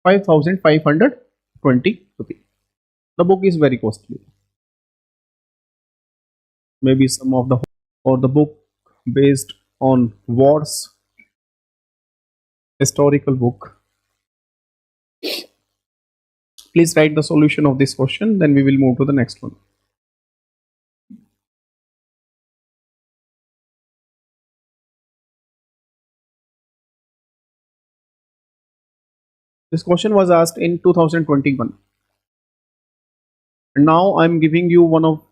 B: 5520 rupee. The book is very costly. Maybe some of the or the book based on wars, historical book. Please write the solution of this question, then we will move to the next one. This question was asked in 2021. And now I'm giving you one of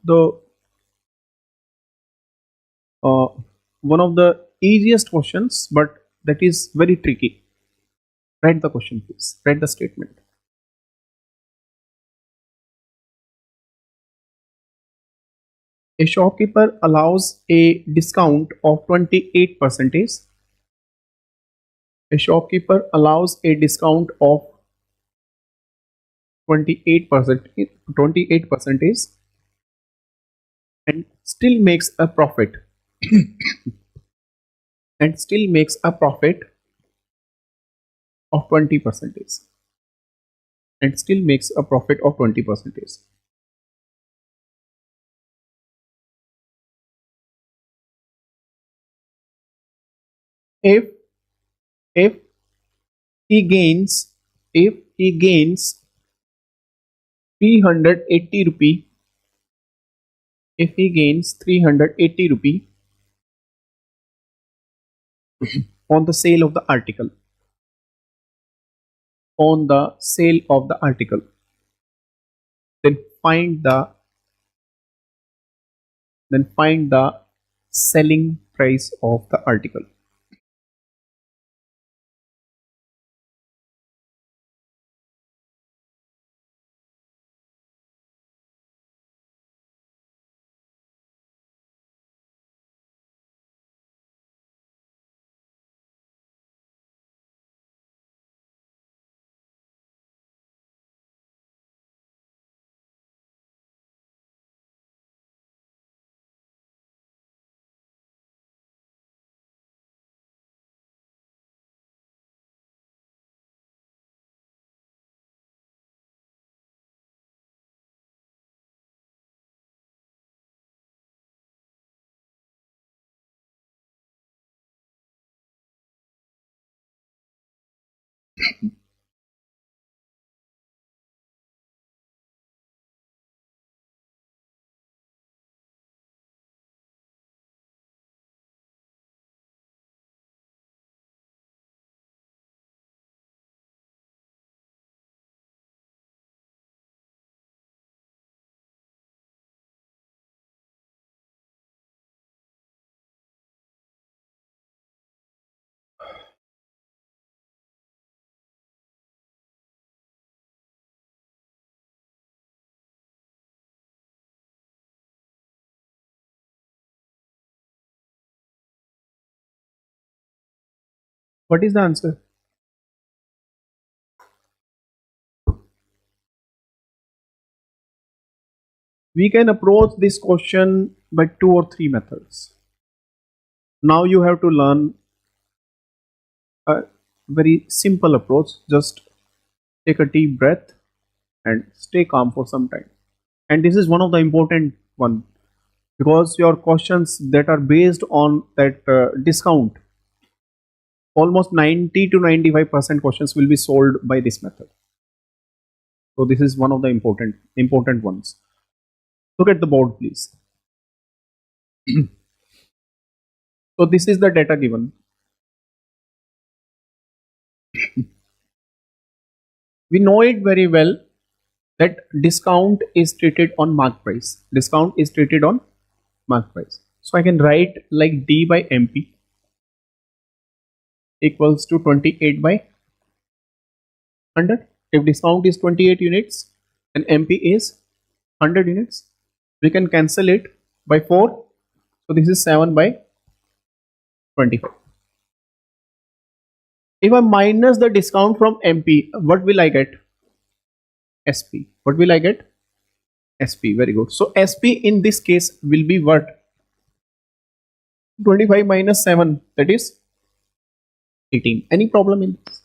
B: the easiest questions, but that is very tricky. Write the question, please. Write the statement. A shopkeeper allows a discount of 28%. A shopkeeper allows a discount of 28%, and still makes a profit. And still makes a profit of 20%. and still makes a profit of 20%. If if he gains if he gains 380 rupee, if he gains 380 rupee on the sale of the article, on the sale of the article, then find the selling price of the article. What is the answer? We can approach this question by 2 or 3 methods. Now you have to learn a very simple approach. Just take a deep breath and stay calm for some time. And this is one of the important one, because your questions that are based on that discount, almost 90 to 95% questions will be solved by this method. So this is one of the important ones. Look at the board, please. So this is the data given. We know it very well that discount is treated on mark price. Discount is treated on mark price. So I can write like D by MP equals to 28 by 100. If discount is 28 units and MP is 100 units, we can cancel it by 4. So this is 7 by 25. If I minus the discount from MP, what will I get? SP. What will I get? SP. Very good. So SP in this case will be what? 25 minus 7, that is 18. Any problem in this?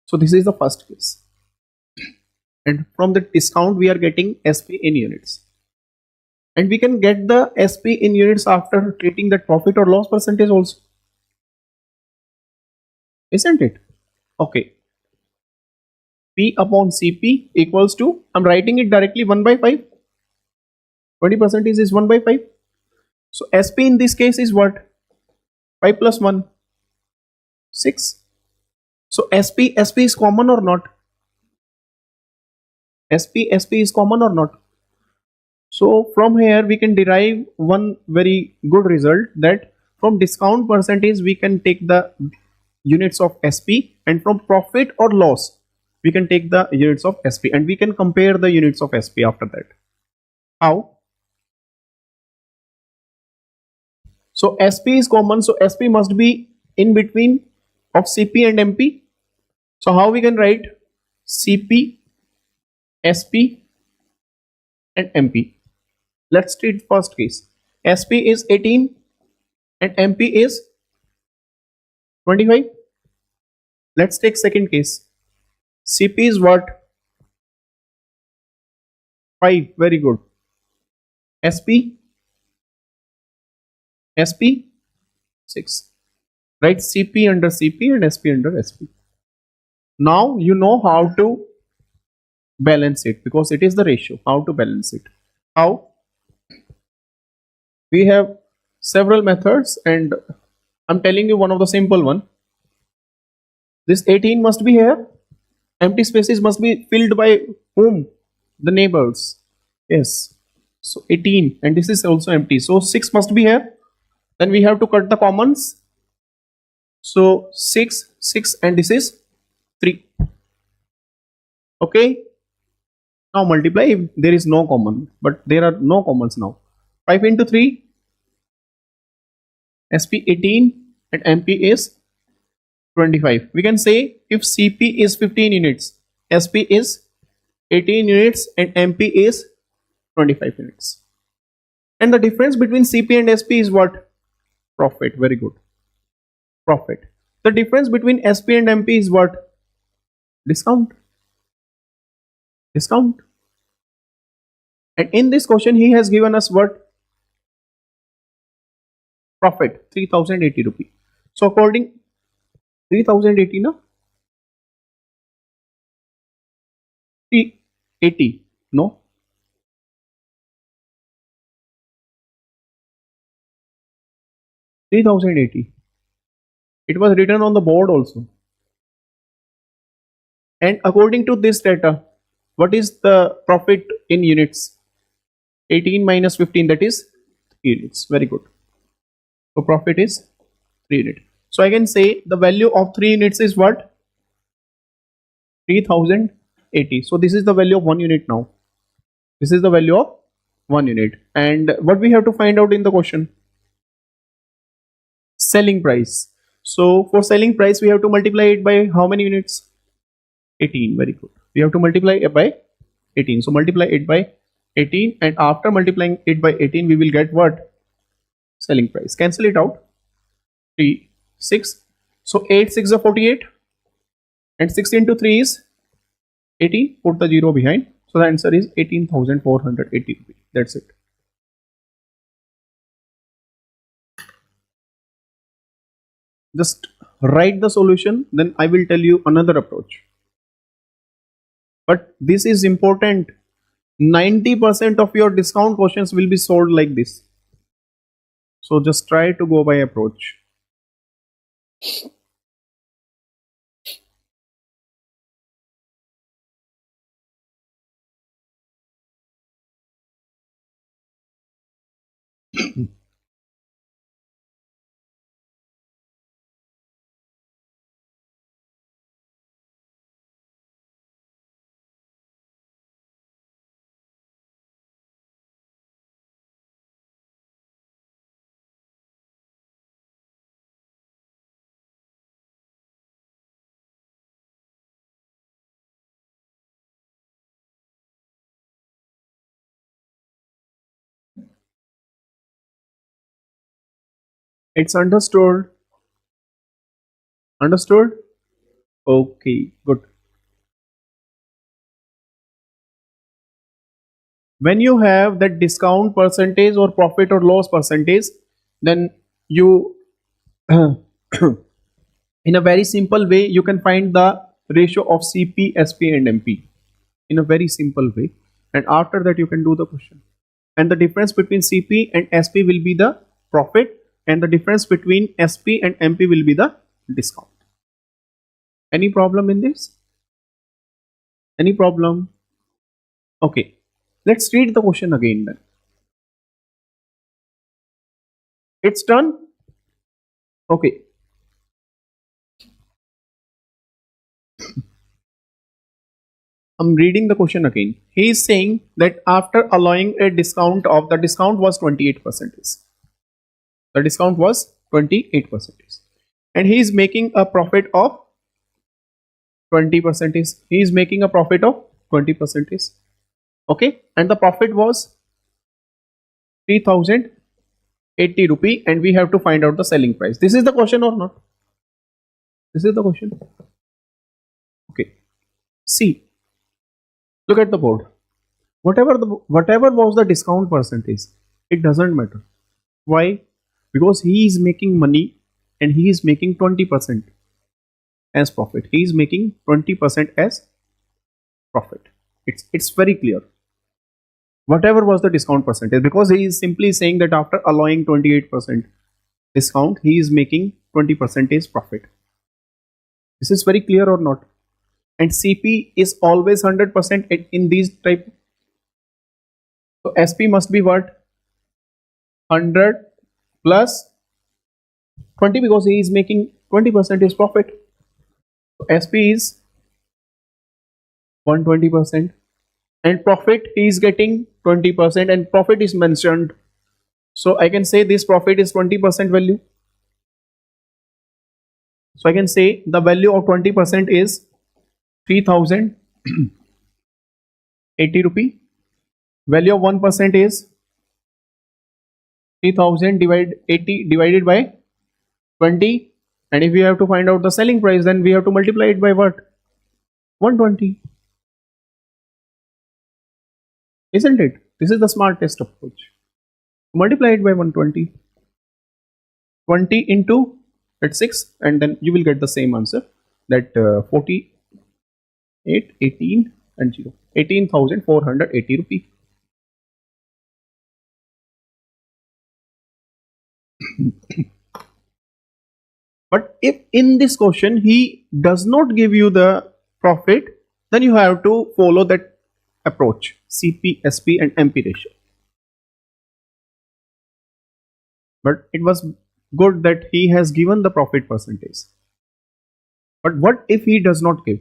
B: So this is the first case. And from the discount we are getting SP in units. And we can get the SP in units after treating the profit or loss percentage also. Isn't it? Okay. P upon CP equals to, I'm writing it directly 1 by 5. 20% is 1 by 5. So SP in this case is what? 5 plus 1, 6. So SP is common or not? SP is common or not? So from here we can derive one very good result, that from discount percentage we can take the units of SP, and from profit or loss we can take the units of SP, and we can compare the units of SP after that. How? So SP is common, so SP must be in between of CP and MP. So how we can write CP, SP and MP? Let's treat first case. SP is 18 and MP is 25. Let's take second case. CP is what? 5, very good. SP, SP, 6. Right, CP under CP and SP under SP. Now you know how to balance it because it is the ratio. How to balance it? How? We have several methods and I'm telling you one of the simple one. This 18 must be here. Empty spaces must be filled by whom? The neighbors. Yes. So 18 and this is also empty. So 6 must be here. Then we have to cut the commons. So 6, 6 and this is 3. Okay. Now multiply if there is no common. But there are no commons now. 5 into 3. SP 18 and MP is 25. We can say if CP is 15 units, SP is 18 units and MP is 25 units. And the difference between CP and SP is what? Profit. Very good. Profit. The difference between SP and MP is what? Discount. Discount. And in this question he has given us what? Profit 3080 rupee. So according 3080 na? 380 no? $3,080. It was written on the board also. And according to this data, what is the profit in units? 18 minus 15, that is 3 units. Very good. So profit is 3 units. So I can say the value of 3 units is what? 3080. So this is the value of 1 unit now. This is the value of 1 unit. And what we have to find out in the question? Selling price. So for selling price, we have to multiply it by how many units? 18. Very good. We have to multiply it by 18. So multiply it by 18 and after multiplying it by 18, we will get what? Selling price. Cancel it out. 3, 6. So 8, 6 are 48 and 6 into 3 is 80. Put the 0 behind. So the answer is 18,480 rupees. That's it. Just write the solution, then I will tell you another approach. But this is important. 90% of your discount questions will be solved like this. So just try to go by approach. It's understood. Understood? Okay, good. When you have that discount percentage or profit or loss percentage, then you in a very simple way you can find the ratio of CP, SP and MP in a very simple way, and after that you can do the question. And the difference between CP and SP will be the profit, and the difference between SP and MP will be the discount. Any problem in this? Any problem? Okay, let's read the question again then. It's done. Okay. I'm reading the question again. He is saying that after allowing a discount of the discount was 28%. The discount was 28%. And he is making a profit of 20%. He is making a profit of 20%. Okay. And the profit was 3080 rupee and we have to find out the selling price. This is the question or not? This is the question. Okay. See. Look at the board. Whatever was the discount percentage, it doesn't matter. Why? Because he is making money and he is making 20% as profit. He is making 20% as profit. It's very clear. Whatever was the discount percentage, because he is simply saying that after allowing 28% discount, he is making 20% is profit. This is very clear or not? And CP is always 100% in these type. So SP must be what? 100 plus 20, because he is making 20% is profit. So SP is 120%, and profit he is getting 20%, and profit is mentioned. So I can say this profit is 20% value. So I can say the value of 20% is 3080 rupee. Value of 1% is 3000 divided 80 divided by 20. And if we have to find out the selling price, then we have to multiply it by what? 120. Isn't it? This is the smartest approach. Multiply it by 120. 20 into at 6, and then you will get the same answer, that 48, 18 and 0. 18,480 rupee. But if in this question he does not give you the profit, then you have to follow that approach, CP, SP and MP ratio. But it was good that he has given the profit percentage. But what if he does not give?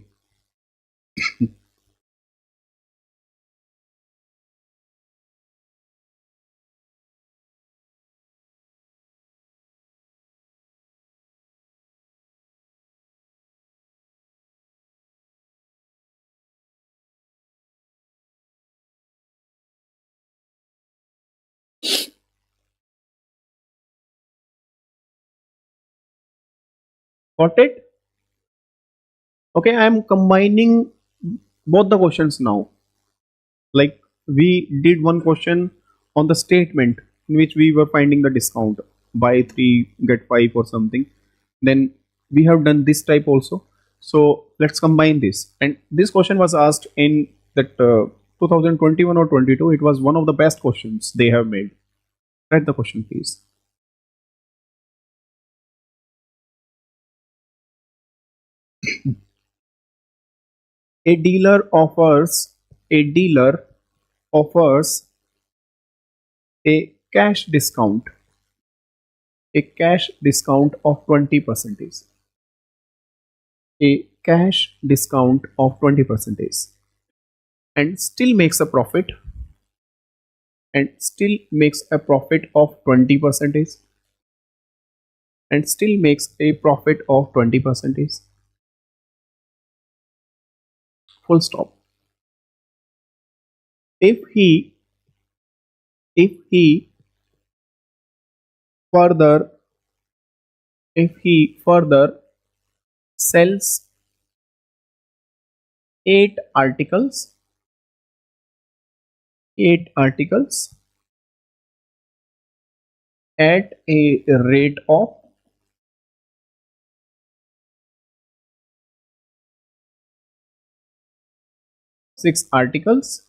B: Got it? Okay, I am combining both the questions now. Like, we did one question on the statement in which we were finding the discount, buy 3 get 5 or something. Then we have done this type also. So let's combine this. And this question was asked in that 2021 or 22. It was one of the best questions they have made. Write the question, please. A dealer offers a cash discount of 20%, a cash discount of 20%, and still makes a profit, of 20%, and still makes a profit of 20%. Full stop. If he further sells 8 articles at a rate of 6 articles,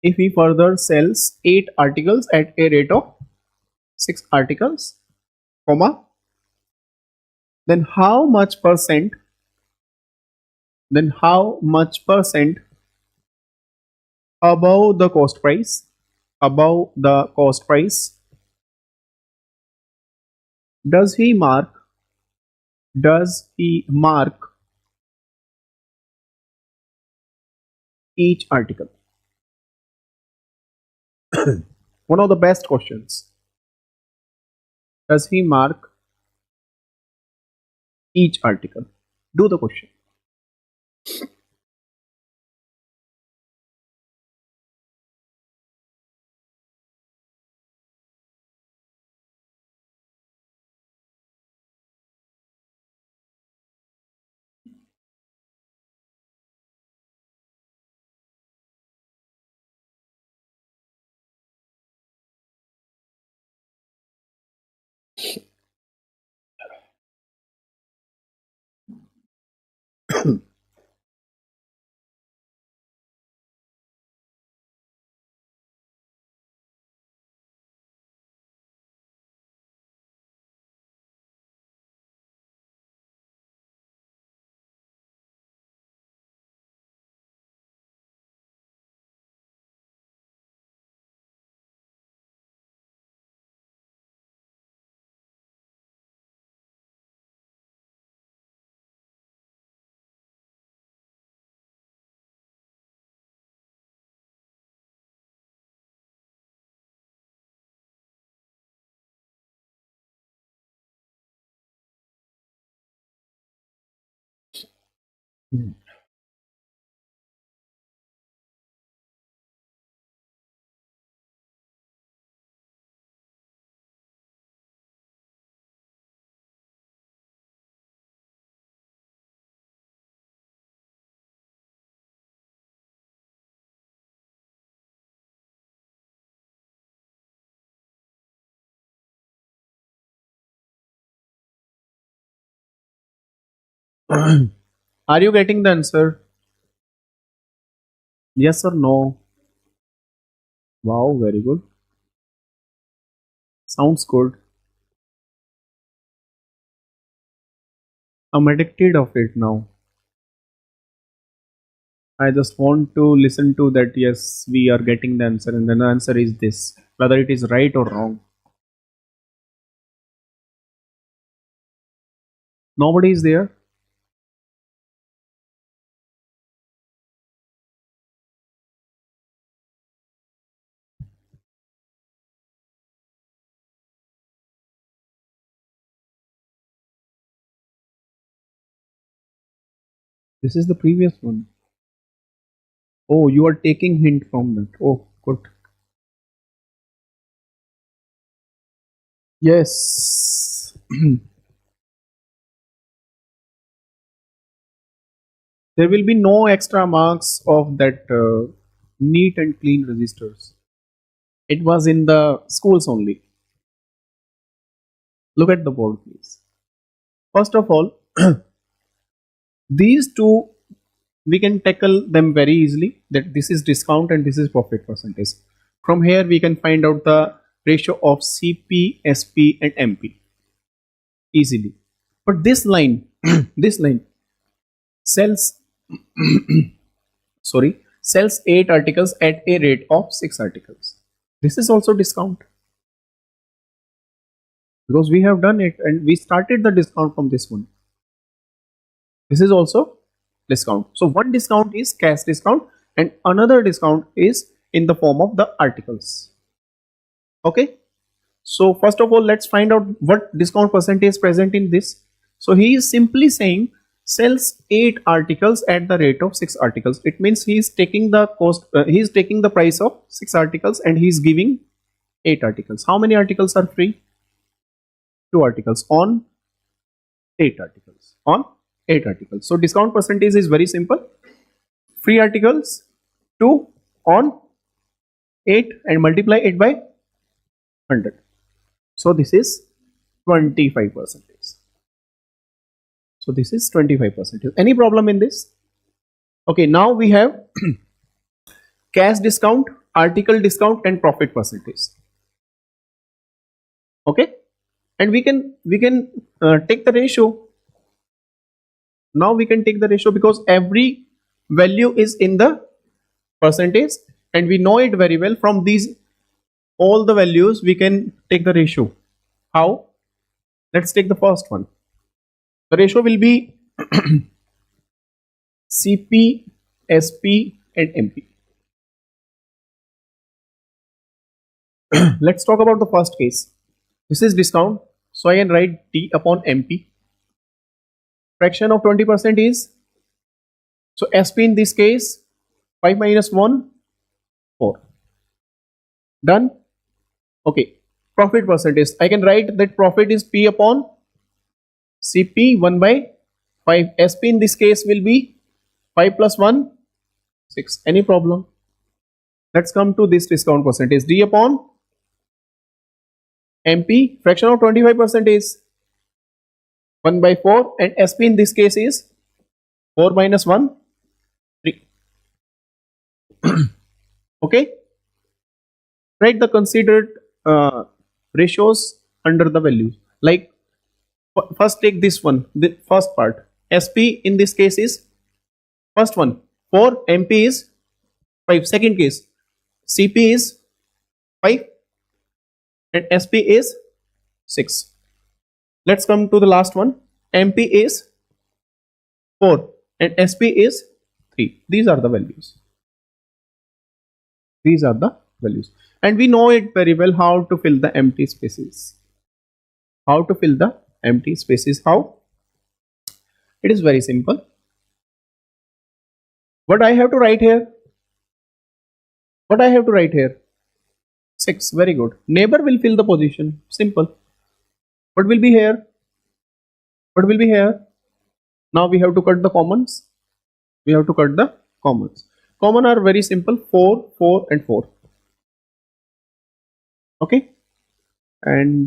B: if he further sells 8 articles at a rate of 6 articles, comma, then how much percent above the cost price does he mark each article? One of the best questions. Does he mark each article? Do the question. Are you getting the answer? Yes or no? Wow, very good. Sounds good. I'm addicted of it now. I just want to listen to that. Yes, we are getting the answer, and then the answer is this, whether it is right or wrong. Nobody is there. This is the previous one. Oh, you are taking hint from that. Oh, good. Yes. There will be no extra marks of that neat and clean registers. It was in the schools only. Look at the board, please. First of all, these two we can tackle them very easily. That this is discount and this is profit percentage. From here, we can find out the ratio of CP, SP, and MP easily. But this line, this line sells sells 8 articles at a rate of 6 articles. This is also discount because we have done it and we started the discount from this one. This is also discount. So one discount is cash discount and another discount is in the form of the articles. Okay. So first of all, let's find out what discount percentage is present in this. So he is simply saying sells 8 articles at the rate of 6 articles. It means he is taking the cost, he is taking the price of 6 articles and he is giving 8 articles. How many articles are free? 2 articles on 8 articles. On 8 articles. So discount percentage is very simple. Free articles 2 on 8 and multiply it by 100. So this is 25%. So this is 25%. Any problem in this? Okay, now we have cash discount, article discount, and profit percentage. Okay, and we can take the ratio. Now we can take the ratio because every value is in the percentage, and we know it very well. From these all the values, we can take the ratio. How? Let's take the first one. The ratio will be CP, SP, and MP. Let's talk about the first case. This is discount. So I can write T upon MP. Fraction of 20% is, so SP in this case, 5 minus 1, 4. Done. Okay. Profit percentage. I can write that profit is P upon CP 1 by 5. SP in this case will be 5 plus 1, 6. Any problem? Let's come to this discount percentage. D upon MP, fraction of 25% is 1 by 4 and SP in this case is 4 minus 1, 3. Okay. Write the considered ratios under the values. Like first take this one, the first part. SP in this case is first one 4, MP is 5. Second case CP is 5 and SP is 6. Let's come to the last one. MP is 4 and SP is 3. These are the values. These are the values. And we know it very well how to fill the empty spaces. How to fill the empty spaces? How? It is very simple. What I have to write here? What I have to write here? 6. Very good. Neighbor will fill the position. Simple. What will be here? What will be here? Now we have to cut the commons. We have to cut the commons. Common are very simple. 4, 4 and 4. Okay. And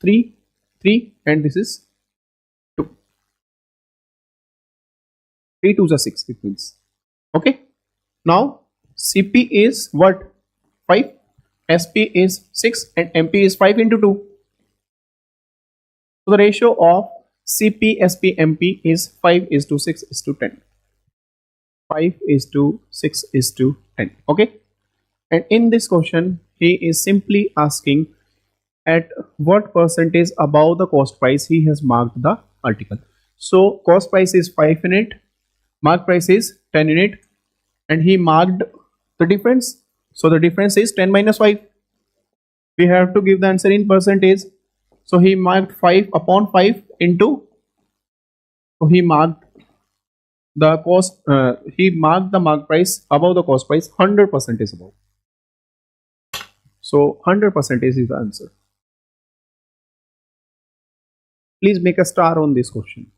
B: 3, 3 and this is 2. 3 2s are 6. It means. Okay. Now CP is what? 5. SP is 6 and MP is 5 into 2. So the ratio of CP, SP, MP is 5 is to 6 is to 10. 5 is to 6 is to 10. Okay. And in this question, he is simply asking at what percentage above the cost price he has marked the article. So cost price is 5 unit, mark price is 10 unit, and he marked the difference. So the difference is 10 minus 5. We have to give the answer in percentage. So he marked 5 upon 5 into, so he marked the cost, he marked the mark price above the cost price 100% is above. So 100% is the answer. Please make a star on this question.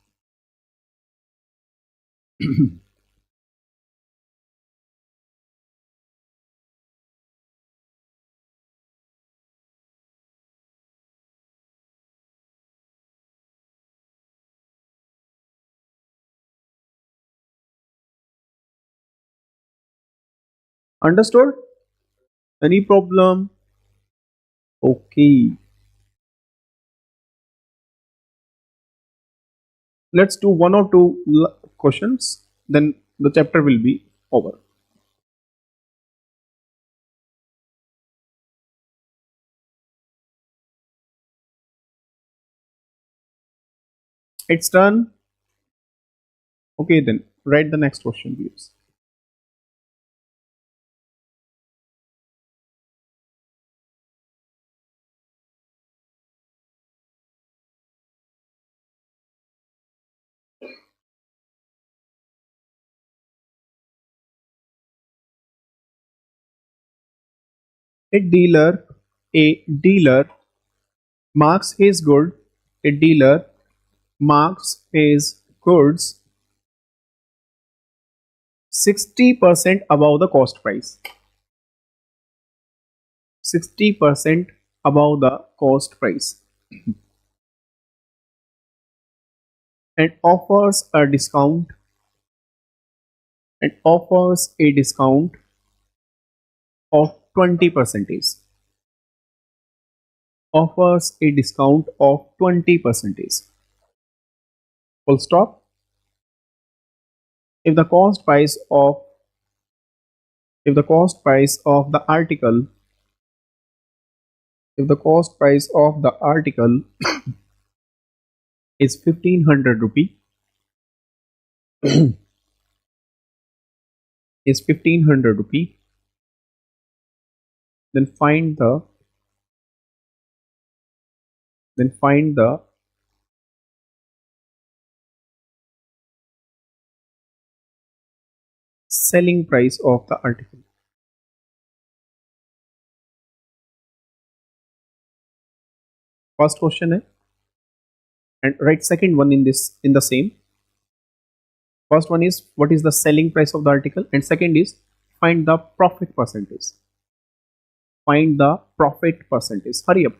B: Understood? Any problem? Okay. Let's do one or two questions, then the chapter will be over. It's done. Okay, then write the next question, please. A dealer, a dealer marks his good. A dealer marks his goods 60% above the cost price. 60% above the cost price and offers a discount of 20%. Offers a discount of 20%. Full stop. If the cost price of the article is 1500 rupee is 1500 rupee, then find the selling price of the article. First question है, and write second one in the same. First one is what is the selling price of the article, and second is find the profit percentage. Find the profit percentage. Hurry up.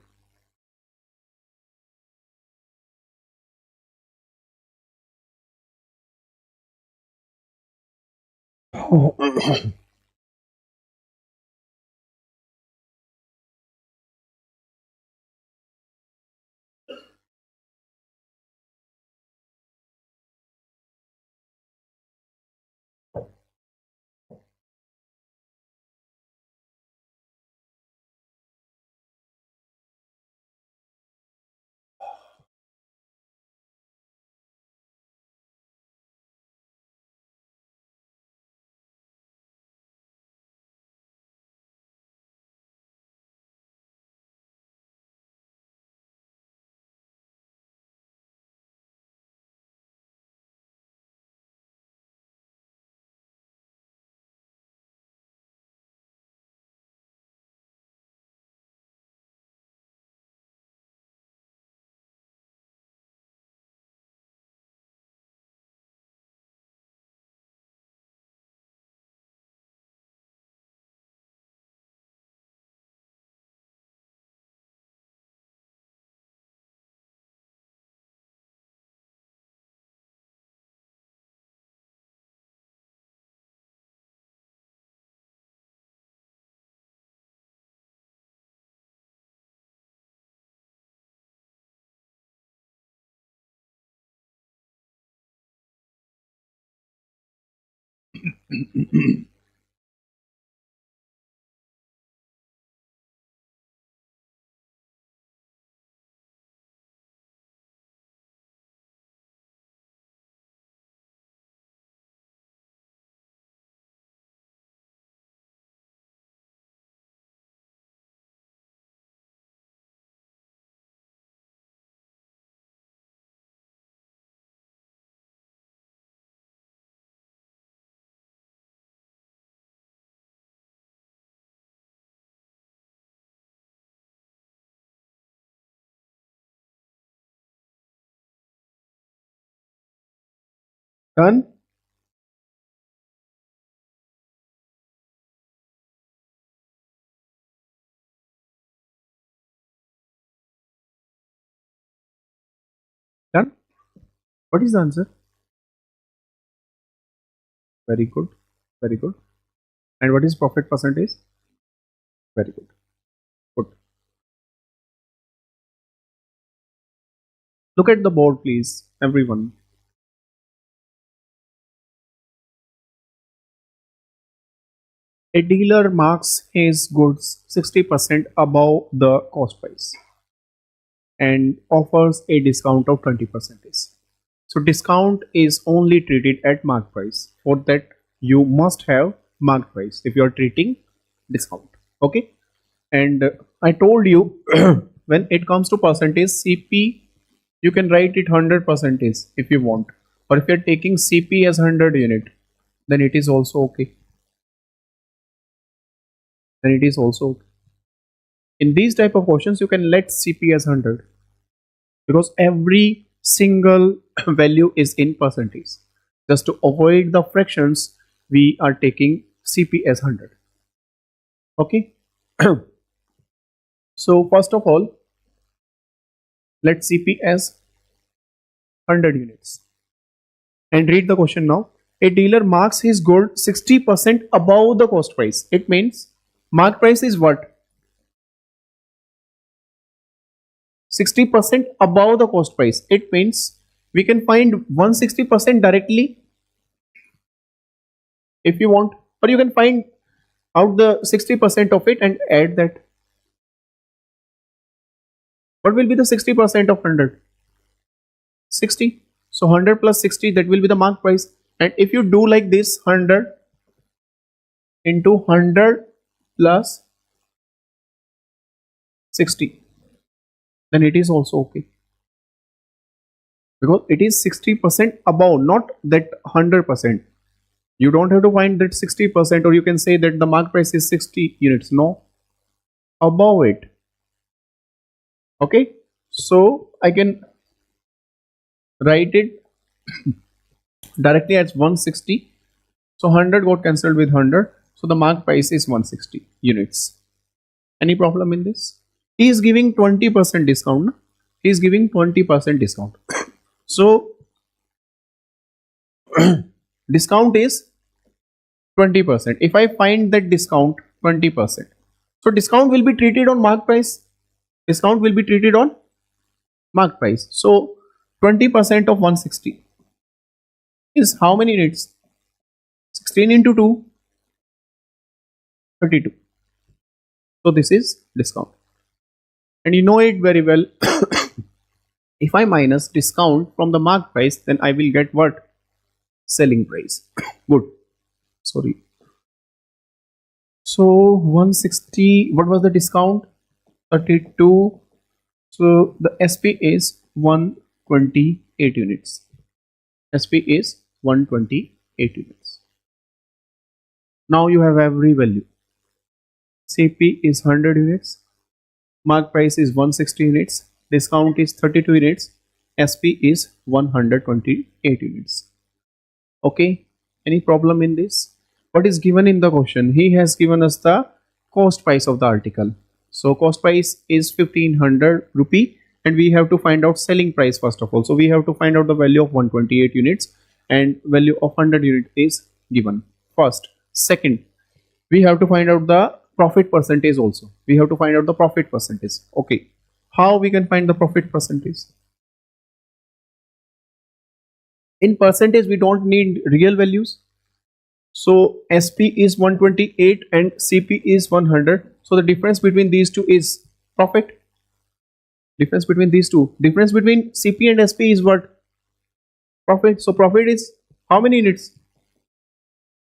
B: Done? Done? What is the answer? Very good. Very good. And what is profit percentage? Very good. Good. Look at the board, please, everyone. A dealer marks his goods 60% above the cost price and offers a discount of 20%. So discount is only treated at mark price. For that, you must have mark price if you are treating discount. Okay. And I told you when it comes to percentage CP, you can write it 100% if you want. Or if you're taking CP as 100 unit, then it is also okay. Then it is also okay. In these type of questions, you can let CP as 100 because every single value is in percentage. Just to avoid the fractions, we are taking CP as 100. Okay. So first of all, let CP as 100 units. And read the question now. A dealer marks his gold 60% above the cost price. It means mark price is what? 60% above the cost price. It means we can find 160% directly if you want, or you can find out the 60% of it and add that. What will be the 60% of 100? 60. So 100 plus 60, that will be the mark price. And if you do like this, 100 into 100 plus 60, then it is also okay. Because it is 60% above, not that 100%. You don't have to find that 60%, or you can say that the mark price is 60 units. No, above it. Okay, so I can write it directly as 160. So 100 got cancelled with 100. So the mark price is 160 units. Any problem in this? He is giving 20% discount. No? He is giving 20% discount. So discount is 20%. If I find that discount 20%, so discount will be treated on mark price. Discount will be treated on mark price. So 20% of 160 is how many units? 16 into 2, 32. So this is discount. And you know it very well. If I minus discount from the mark price, then I will get what? Selling price. Good. Sorry. So 160, what was the discount? 32. So the SP is 128 units. SP is 128 units. Now you have every value. CP is 100 units. Mark price is 160 units. Discount is 32 units. SP is 128 units. Okay. Any problem in this? What is given in the question? He has given us the cost price of the article. So cost price is 1500 rupee, and we have to find out selling price first of all. So we have to find out the value of 128 units, and value of 100 unit is given first. Second, we have to find out the profit percentage also. We have to find out the profit percentage. Okay. How we can find the profit percentage? In percentage, we don't need real values. So SP is 128 and CP is 100. So the difference between these two is profit. Difference between these two. Difference between CP and SP is what? Profit. So profit is how many units?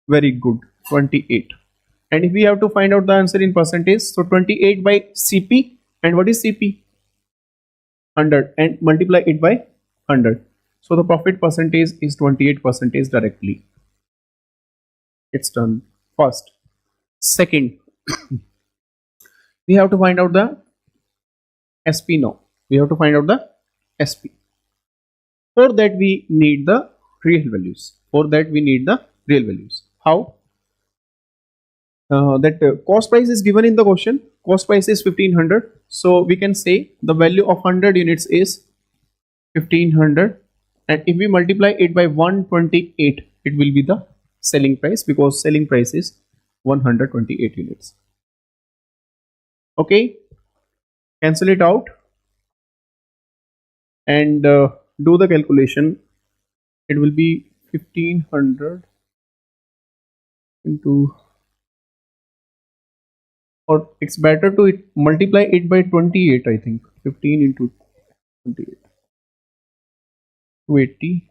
B: Very good. 28. And if we have to find out the answer in percentage, so 28 by CP, and what is CP? 100, and multiply it by 100. So the profit percentage is 28% directly. It's done. First. Second, we have to find out the SP now. We have to find out the SP. For that we need the real values. For that we need the real values. How? That cost price is given in the question. Cost price is 1500. So we can say the value of 100 units is 1500, and if we multiply it by 128, it will be the selling price, because selling price is 128 units. Okay, cancel it out and do the calculation. It will be 1500 into, or it's better to multiply it by 28, I think. 15 into 28, 280,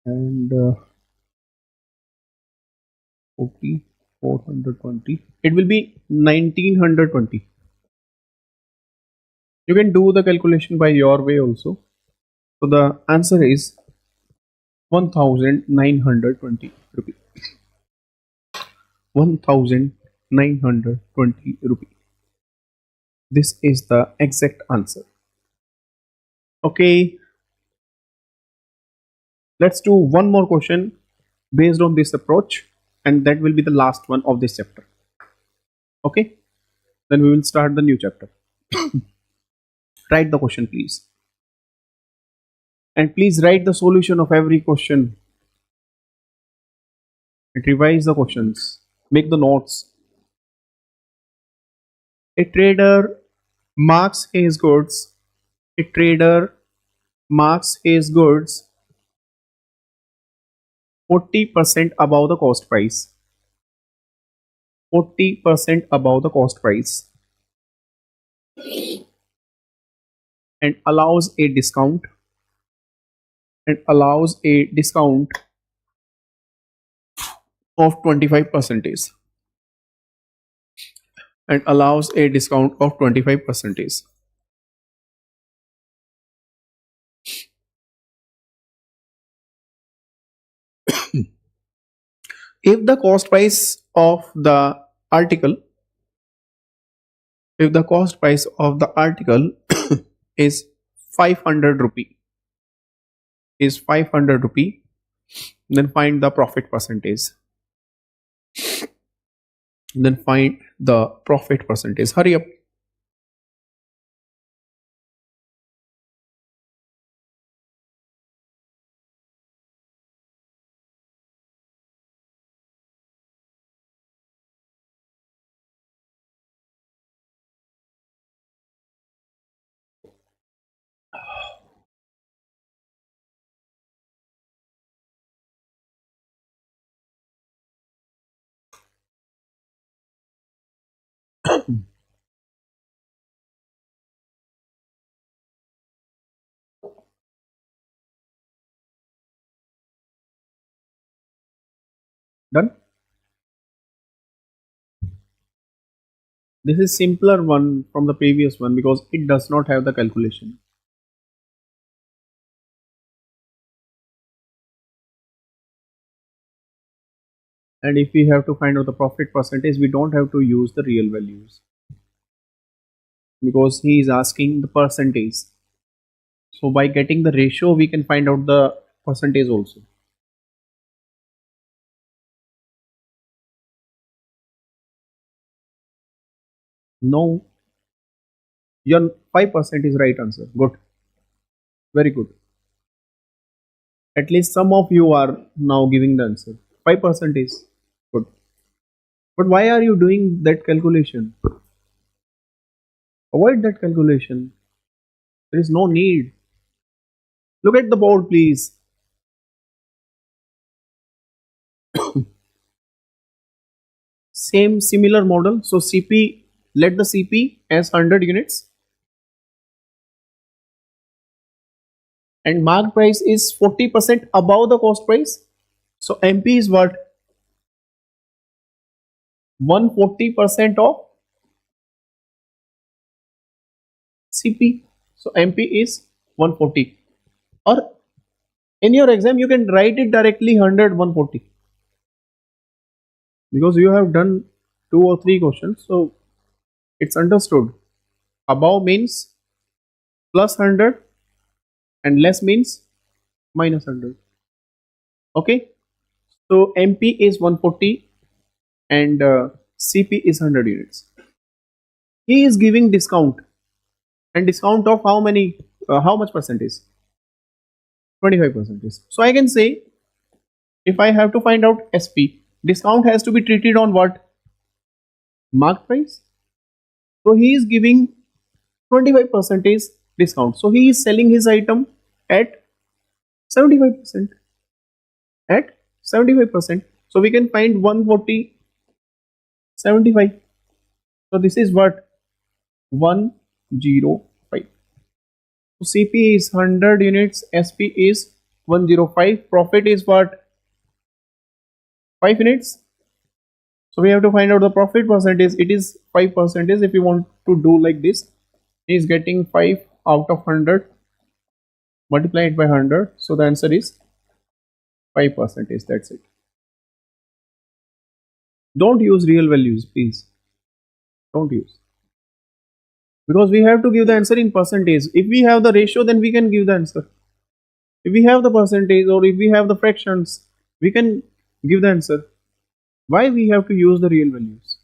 B: and 40, 420. It will be 1920. You can do the calculation by your way also. So the answer is 1920 rupee. 1920 rupee. This is the exact answer. Okay, let's do one more question based on this approach, and that will be the last one of this chapter. Okay, then we will start the new chapter. Write the question, please. And please write the solution of every question. And revise the questions. Make the notes. A trader marks his goods. A trader marks his goods 40% above the cost price. 40% above the cost price. And allows a discount. Of 25%. And allows a discount of 25%. If the cost price of the article is 500 rupee, then find the profit percentage. Hurry up. Done. This is simpler one from the previous one because it does not have the calculation. And if we have to find out the profit percentage, we don't have to use the real values, because he is asking the percentage. So by getting the ratio, we can find out the percentage also. No, your 5% is right answer. Good. Very good. At least some of you are now giving the answer. 5% is good. But why are you doing that calculation? Avoid that calculation. There is no need. Look at the board, please. Same similar model. So CP, let the CP as 100 units and mark price is 40% above the cost price. So MP is what? 140% of CP. So MP is 140. Or in your exam, you can write it directly 100, 140. Because you have done 2 or 3 questions. So it's understood. Above means plus 100 and less means minus 100. Okay. So MP is 140 and CP is 100 units. He is giving discount, and discount of how many, how much percentage? 25%. So I can say if I have to find out SP, discount has to be treated on what? Mark price. So he is giving 25% discount. So he is selling his item at 75%. At 75%. So we can find 140, 75. So this is what? 105. So CP is 100 units, SP is 105. Profit is what? 5 units. So we have to find out the profit percentage. It is 5%. If you want to do like this, he is getting 5 out of 100. Multiply it by 100. So the answer is 5%. That's it. Don't use real values, please. Don't use. Because we have to give the answer in percentage. If we have the ratio, then we can give the answer. If we have the percentage or if we have the fractions, we can give the answer. Why we have to use the real values?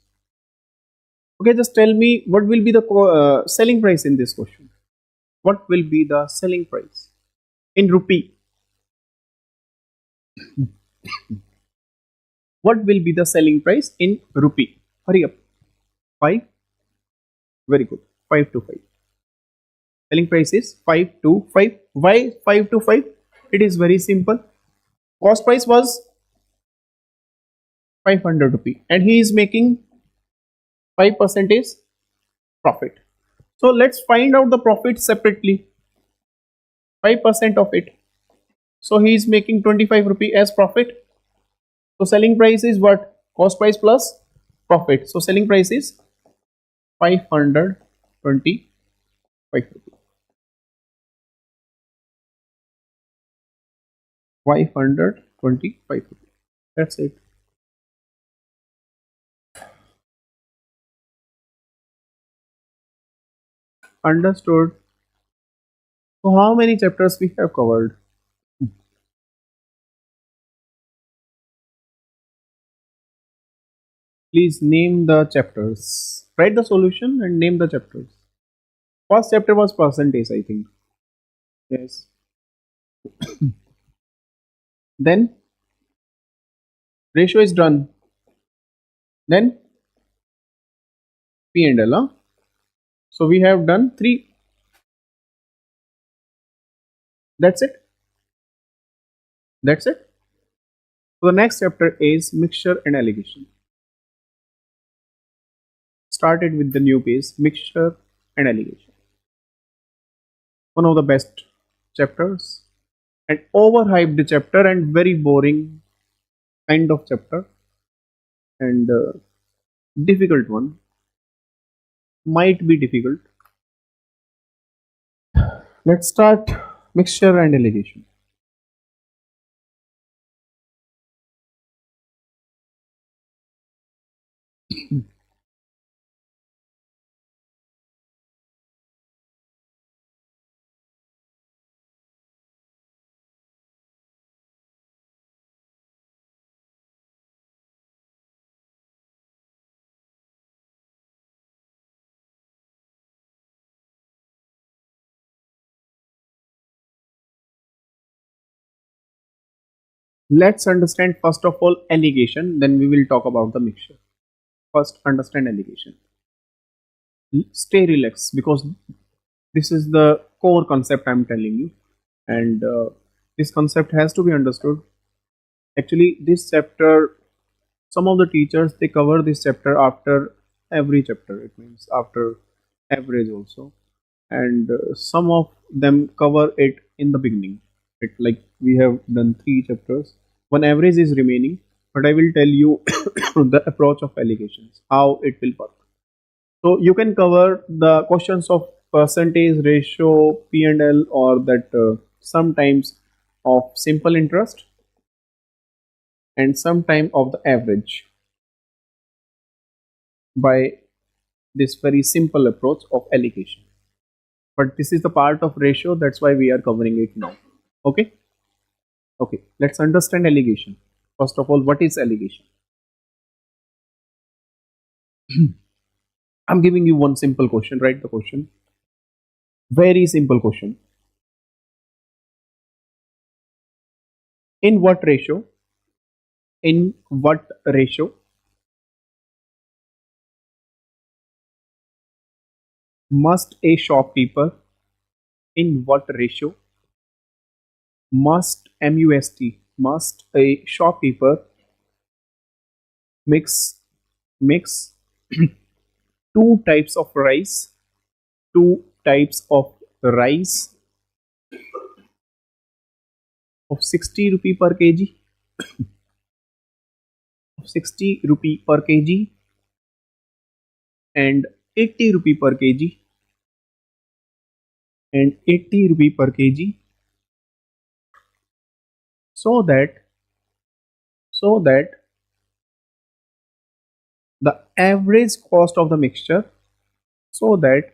B: Okay, just tell me what will be the selling price in this question. What will be the selling price in rupee? What will be the selling price in rupee? Hurry up. 5. Very good. 5 to 5. Selling price is 5 to 5. Why 5 to 5? It is very simple. Cost price was 500 rupee and he is making 5% profit. So let's find out the profit separately. 5% of it. So he is making 25 rupee as profit. So selling price is what? Cost price plus profit. So selling price is 525 rupee. 525 rupee. That's it. Understood. So how many chapters we have covered? Please name the chapters. Write the solution and name the chapters. First chapter was percentage, I think. Yes. Then ratio is done. Then P and L. Huh? So we have done 3. That's it. That's it. So the next chapter is mixture and allocation. Started with the new page, mixture and allocation. One of the best chapters and overhyped chapter and very boring kind of chapter and difficult one. Might be difficult. Let's start mixture and allocation. Let's understand first of all alligation, then we will talk about the mixture. First, understand alligation. Stay relaxed because this is the core concept I'm telling you, and this concept has to be understood. Actually, this chapter some of the teachers, they cover this chapter after every chapter. It means after average also, and some of them cover it in the beginning. It, like we have done 3 chapters. One average is remaining, but I will tell you the approach of allocations, how it will work. So you can cover the questions of percentage, ratio, P&L, or that sometimes of simple interest and sometime of the average by this very simple approach of allocation. But this is the part of ratio, that's why we are covering it now. Okay. Okay, let's understand allegation. First of all, what is allegation? I'm giving you one simple question. Write the question. Very simple question. In what ratio? In what ratio must a shopkeeper, in what ratio must a shopkeeper mix two types of rice, two types of rice of 60 rupee per kg, of 60 rupee per kg and 80 rupee per kg and 80 rupee per kg, so that the average cost of the mixture, so that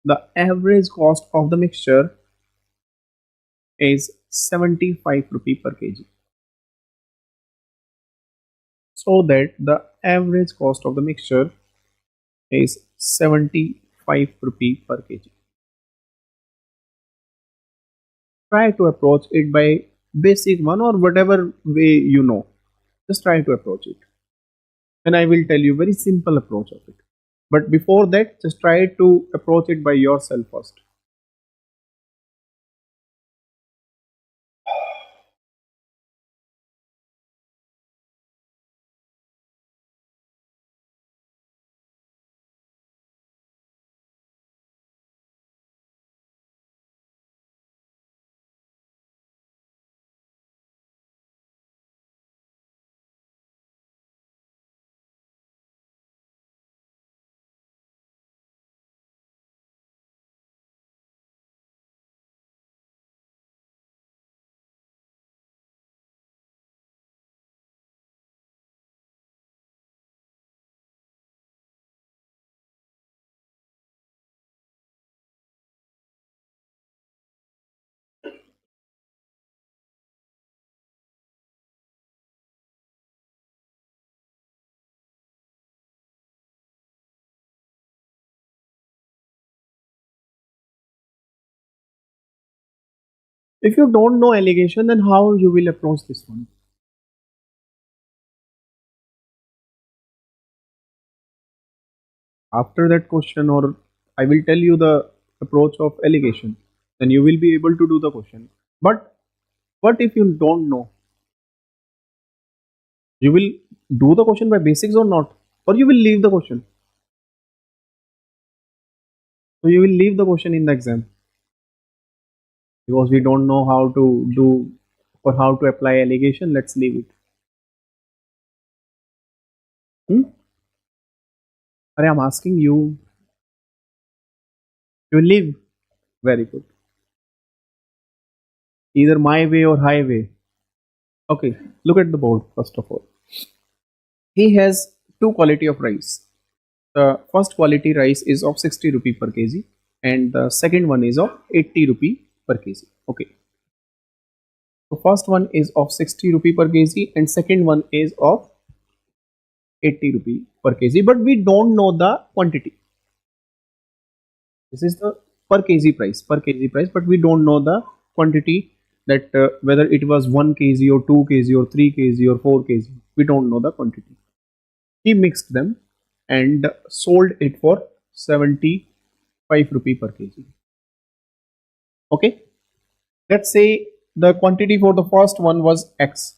B: the average cost of the mixture is 75 rupee per kg, so that the average cost of the mixture is 75 rupee per kg. Try to approach it by basic one or whatever way you know. Just try to approach it. And I will tell you very simple approach of it. But before that, just try to approach it by yourself first. If you don't know allegation, then how you will approach this one? After that question, or I will tell you the approach of allegation, then you will be able to do the question. But what if you don't know? You will do the question by basics or not? Or you will leave the question? So you will leave the question in the exam because we don't know how to do or how to apply allegation. Let's leave it. Hmm? I'm asking you. You will leave. Very good. Either my way or highway. Okay. Look at the board first of all. He has two quality of rice. The first quality rice is of 60 rupee per kg and the second one is of 80 rupee per kg. Okay. So first one is of 60 rupee per kg and second one is of 80 rupee per kg, but we don't know the quantity. This is the per kg price, but we don't know the quantity, that whether it was 1 kg or 2 kg or 3 kg or 4 kg. We don't know the quantity. He mixed them and sold it for 75 rupee per kg. Okay, let's say the quantity for the first one was X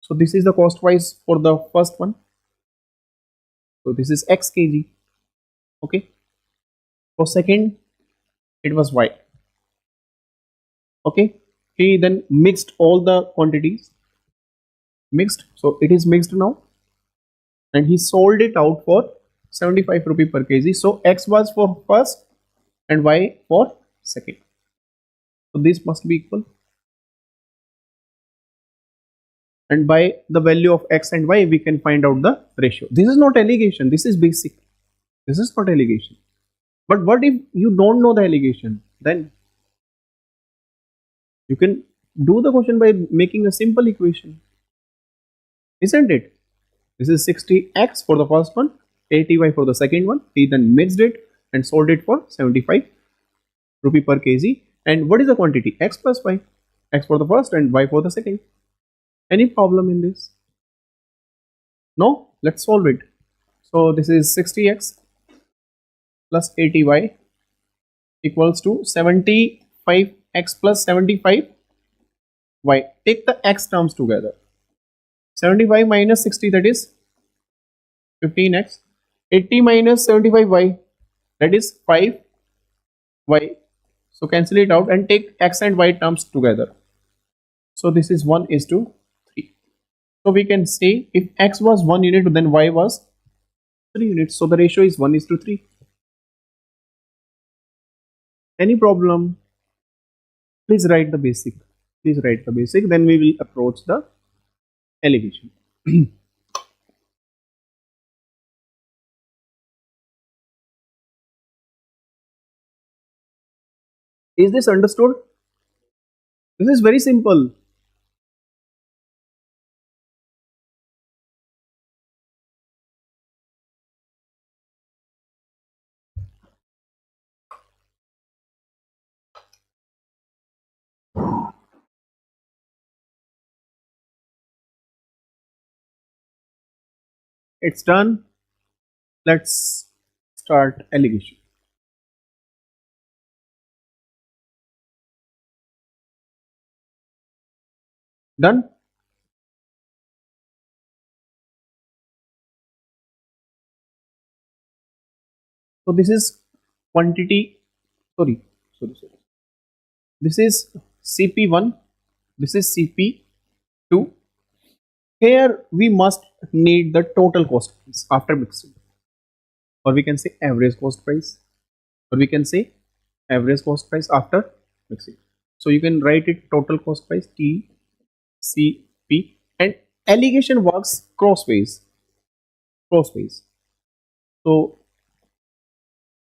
B: So this is the cost price for the first one. So this is X kg. Okay. For second, it was Y. Okay. He then mixed all the quantities. Mixed. So it is mixed now. And he sold it out for 75 rupee per kg. So X was for first and Y for second. So this must be equal. And by the value of X and Y, we can find out the ratio. This is not allegation. This is basic. This is not allegation. But what if you don't know the allegation? Then you can do the question by making a simple equation. Isn't it? This is 60x for the first one, 80y for the second one. He then mixed it and sold it for 75 rupee per kg. And what is the quantity? X plus y. X for the first and y for the second. Any problem in this? No? Let's solve it. So this is 60x plus 80y equals to 75x plus 75y. Take the x terms together. 75 minus 60, that is 15x. 80 minus 75y, that is 5y. So cancel it out and take x and y terms together. So this is 1:3. So we can say if x was 1 unit, then y was 3 units. So the ratio is 1:3. Any problem? Please write the basic. Please write the basic. Then we will approach the allegation. Is this understood? This is very simple. It's done. Let's start allegation. Done. So this is quantity. Sorry. This is CP1. This is CP2. Here we must need the total cost price after mixing, or we can say average cost price, or we can say average cost price after mixing. So you can write it total cost price TCP, and allegation works crossways. So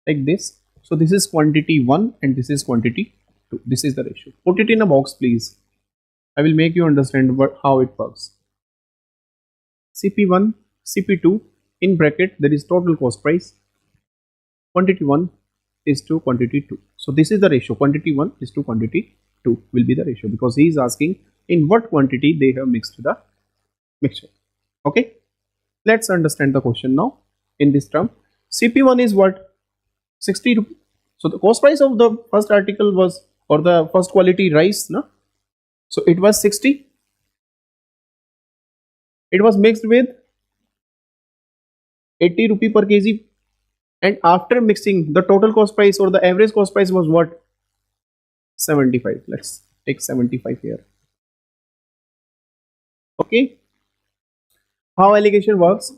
B: like this. So this is quantity 1 and this is quantity 2. This is the ratio. Put it in a box, please. I will make you understand how it works. CP1, CP2, in bracket there is total cost price. Quantity 1 is to quantity 2. So this is the ratio. Quantity 1 is to quantity 2 will be the ratio, because he is asking in what quantity they have mixed the mixture. Okay. Let's understand the question now in this term. CP1 is what? 60 rupees. So the cost price of the first article was, or the first quality rice, no? So it was 60. It was mixed with 80 rupee per kg, and after mixing the total cost price or the average cost price was what? 75. Let's take 75 here. Okay. How allegation works?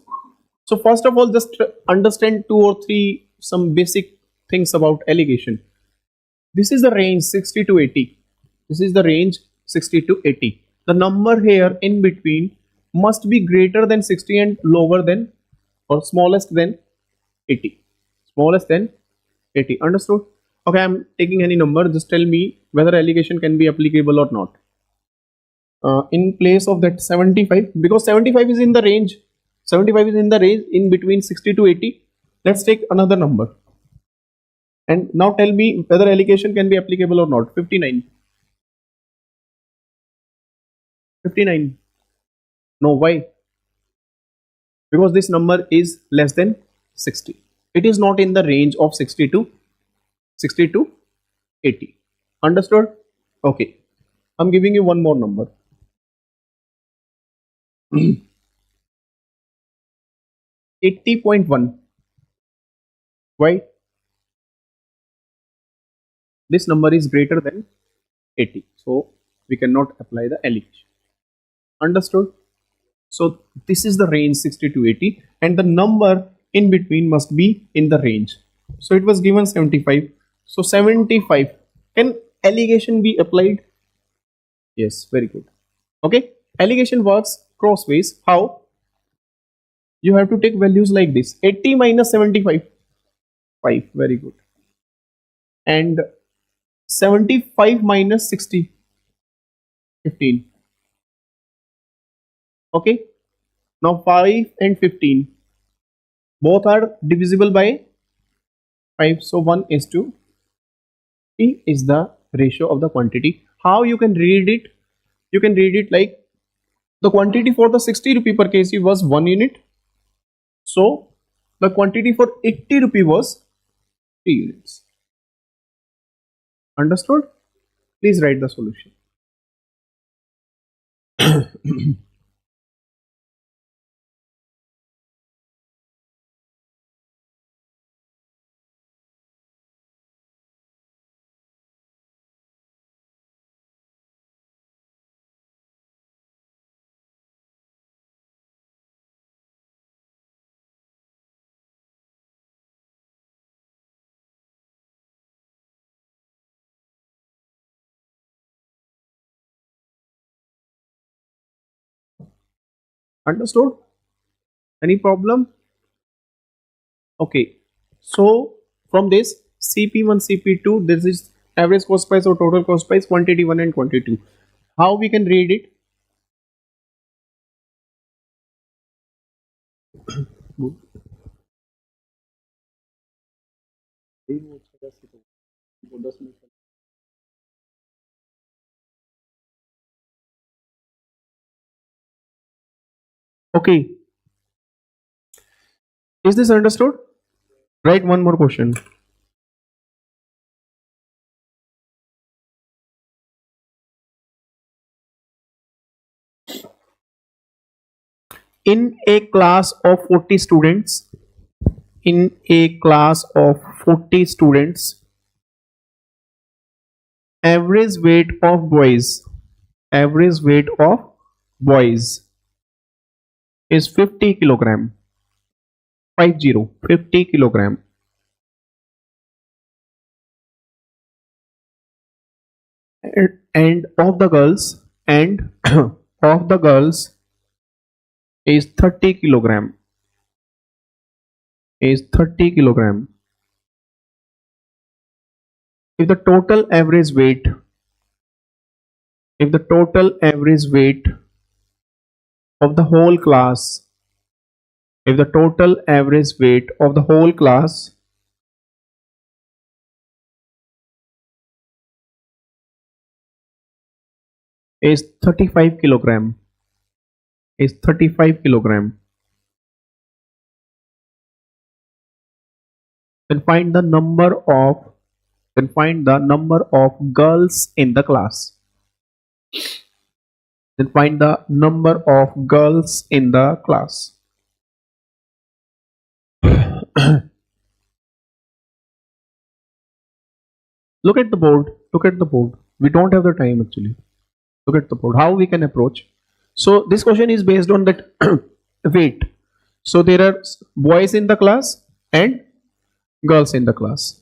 B: So first of all, just understand 2 or 3 some basic things about allegation. This is the range 60 to 80. This is the range 60 to 80. The number here in between must be greater than 60 and lower than, or smallest than 80. Smallest than 80. Understood? Okay, I'm taking any number. Just tell me whether allegation can be applicable or not. In place of that 75, because 75 is in the range. 75 is in the range in between 60 to 80. Let's take another number. And now tell me whether allegation can be applicable or not. 59. 59. No, why? Because this number is less than 60. It is not in the range of 60 to 80. Understood? Okay. I'm giving you one more number. 80.1. Why? This number is greater than 80. So we cannot apply the allegation. Understood? So this is the range 60 to 80 and the number in between must be in the range. So it was given 75. So 75. Can allegation be applied? Yes, very good. Okay. Allegation works crossways. How? You have to take values like this. 80 minus 75. 5. Very good. And 75 minus 60. 15. Okay. Now 5 and 15. Both are divisible by 5. So 1 is to P is the ratio of the quantity. How you can read it? You can read it like the quantity for the 60 rupee per kg was 1 unit. So the quantity for 80 rupee was 3 units. Understood? Please write the solution. Understood? Any problem? Okay. So from this CP1, CP2, this is average cost price or total cost price, quantity 1 and quantity 2. How we can read it? Okay. Is this understood? Write one more question. In a class of 40 students, average weight of boys is 50 kilogram. 50 kilogram. And of the girls is 30 kilogram. If the total average weight of the whole class is 35 kilogram, then find the number of girls in the class. Look at the board. We don't have the time actually. Look at the board. How we can approach? So this question is based on that weight. So there are boys in the class and girls in the class.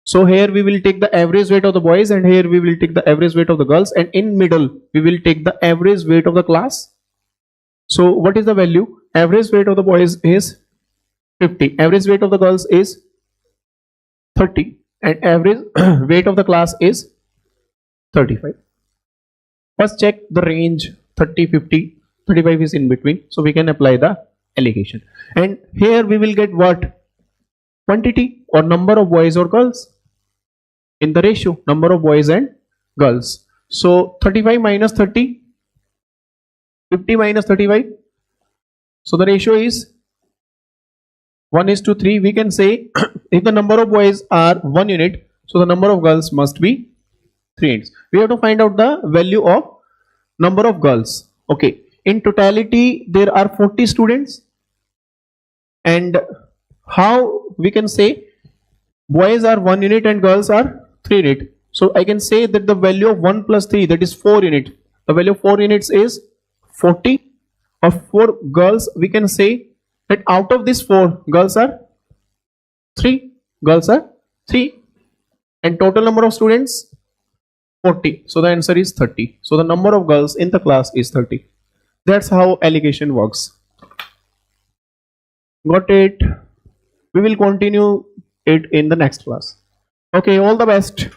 B: So here we will take the average weight of the boys and here we will take the average weight of the girls, and in middle we will take the average weight of the class. So what is the value? Average weight of the boys is 50. Average weight of the girls is 30. And average weight of the class is 35. First check the range 30, 50, 35 is in between. So we can apply the allegation. And here we will get what? Quantity or number of boys or girls in the ratio, number of boys and girls. So 35 minus 30, 50 minus 35. So the ratio is 1:3. We can say if the number of boys are 1 unit, so the number of girls must be 3 units. We have to find out the value of number of girls. Okay. in totality there are 40 students, and how we can say boys are 1 unit and girls are 3 unit. So I can say that the value of 1 plus 3, that is 4 unit. The value of 4 units is 40. Of 4 girls, we can say that out of this 4, girls are 3. Girls are 3. And total number of students 40. So the answer is 30. So the number of girls in the class is 30. That's how allocation works. Got it? We will continue it in the next class. Okay, all the best.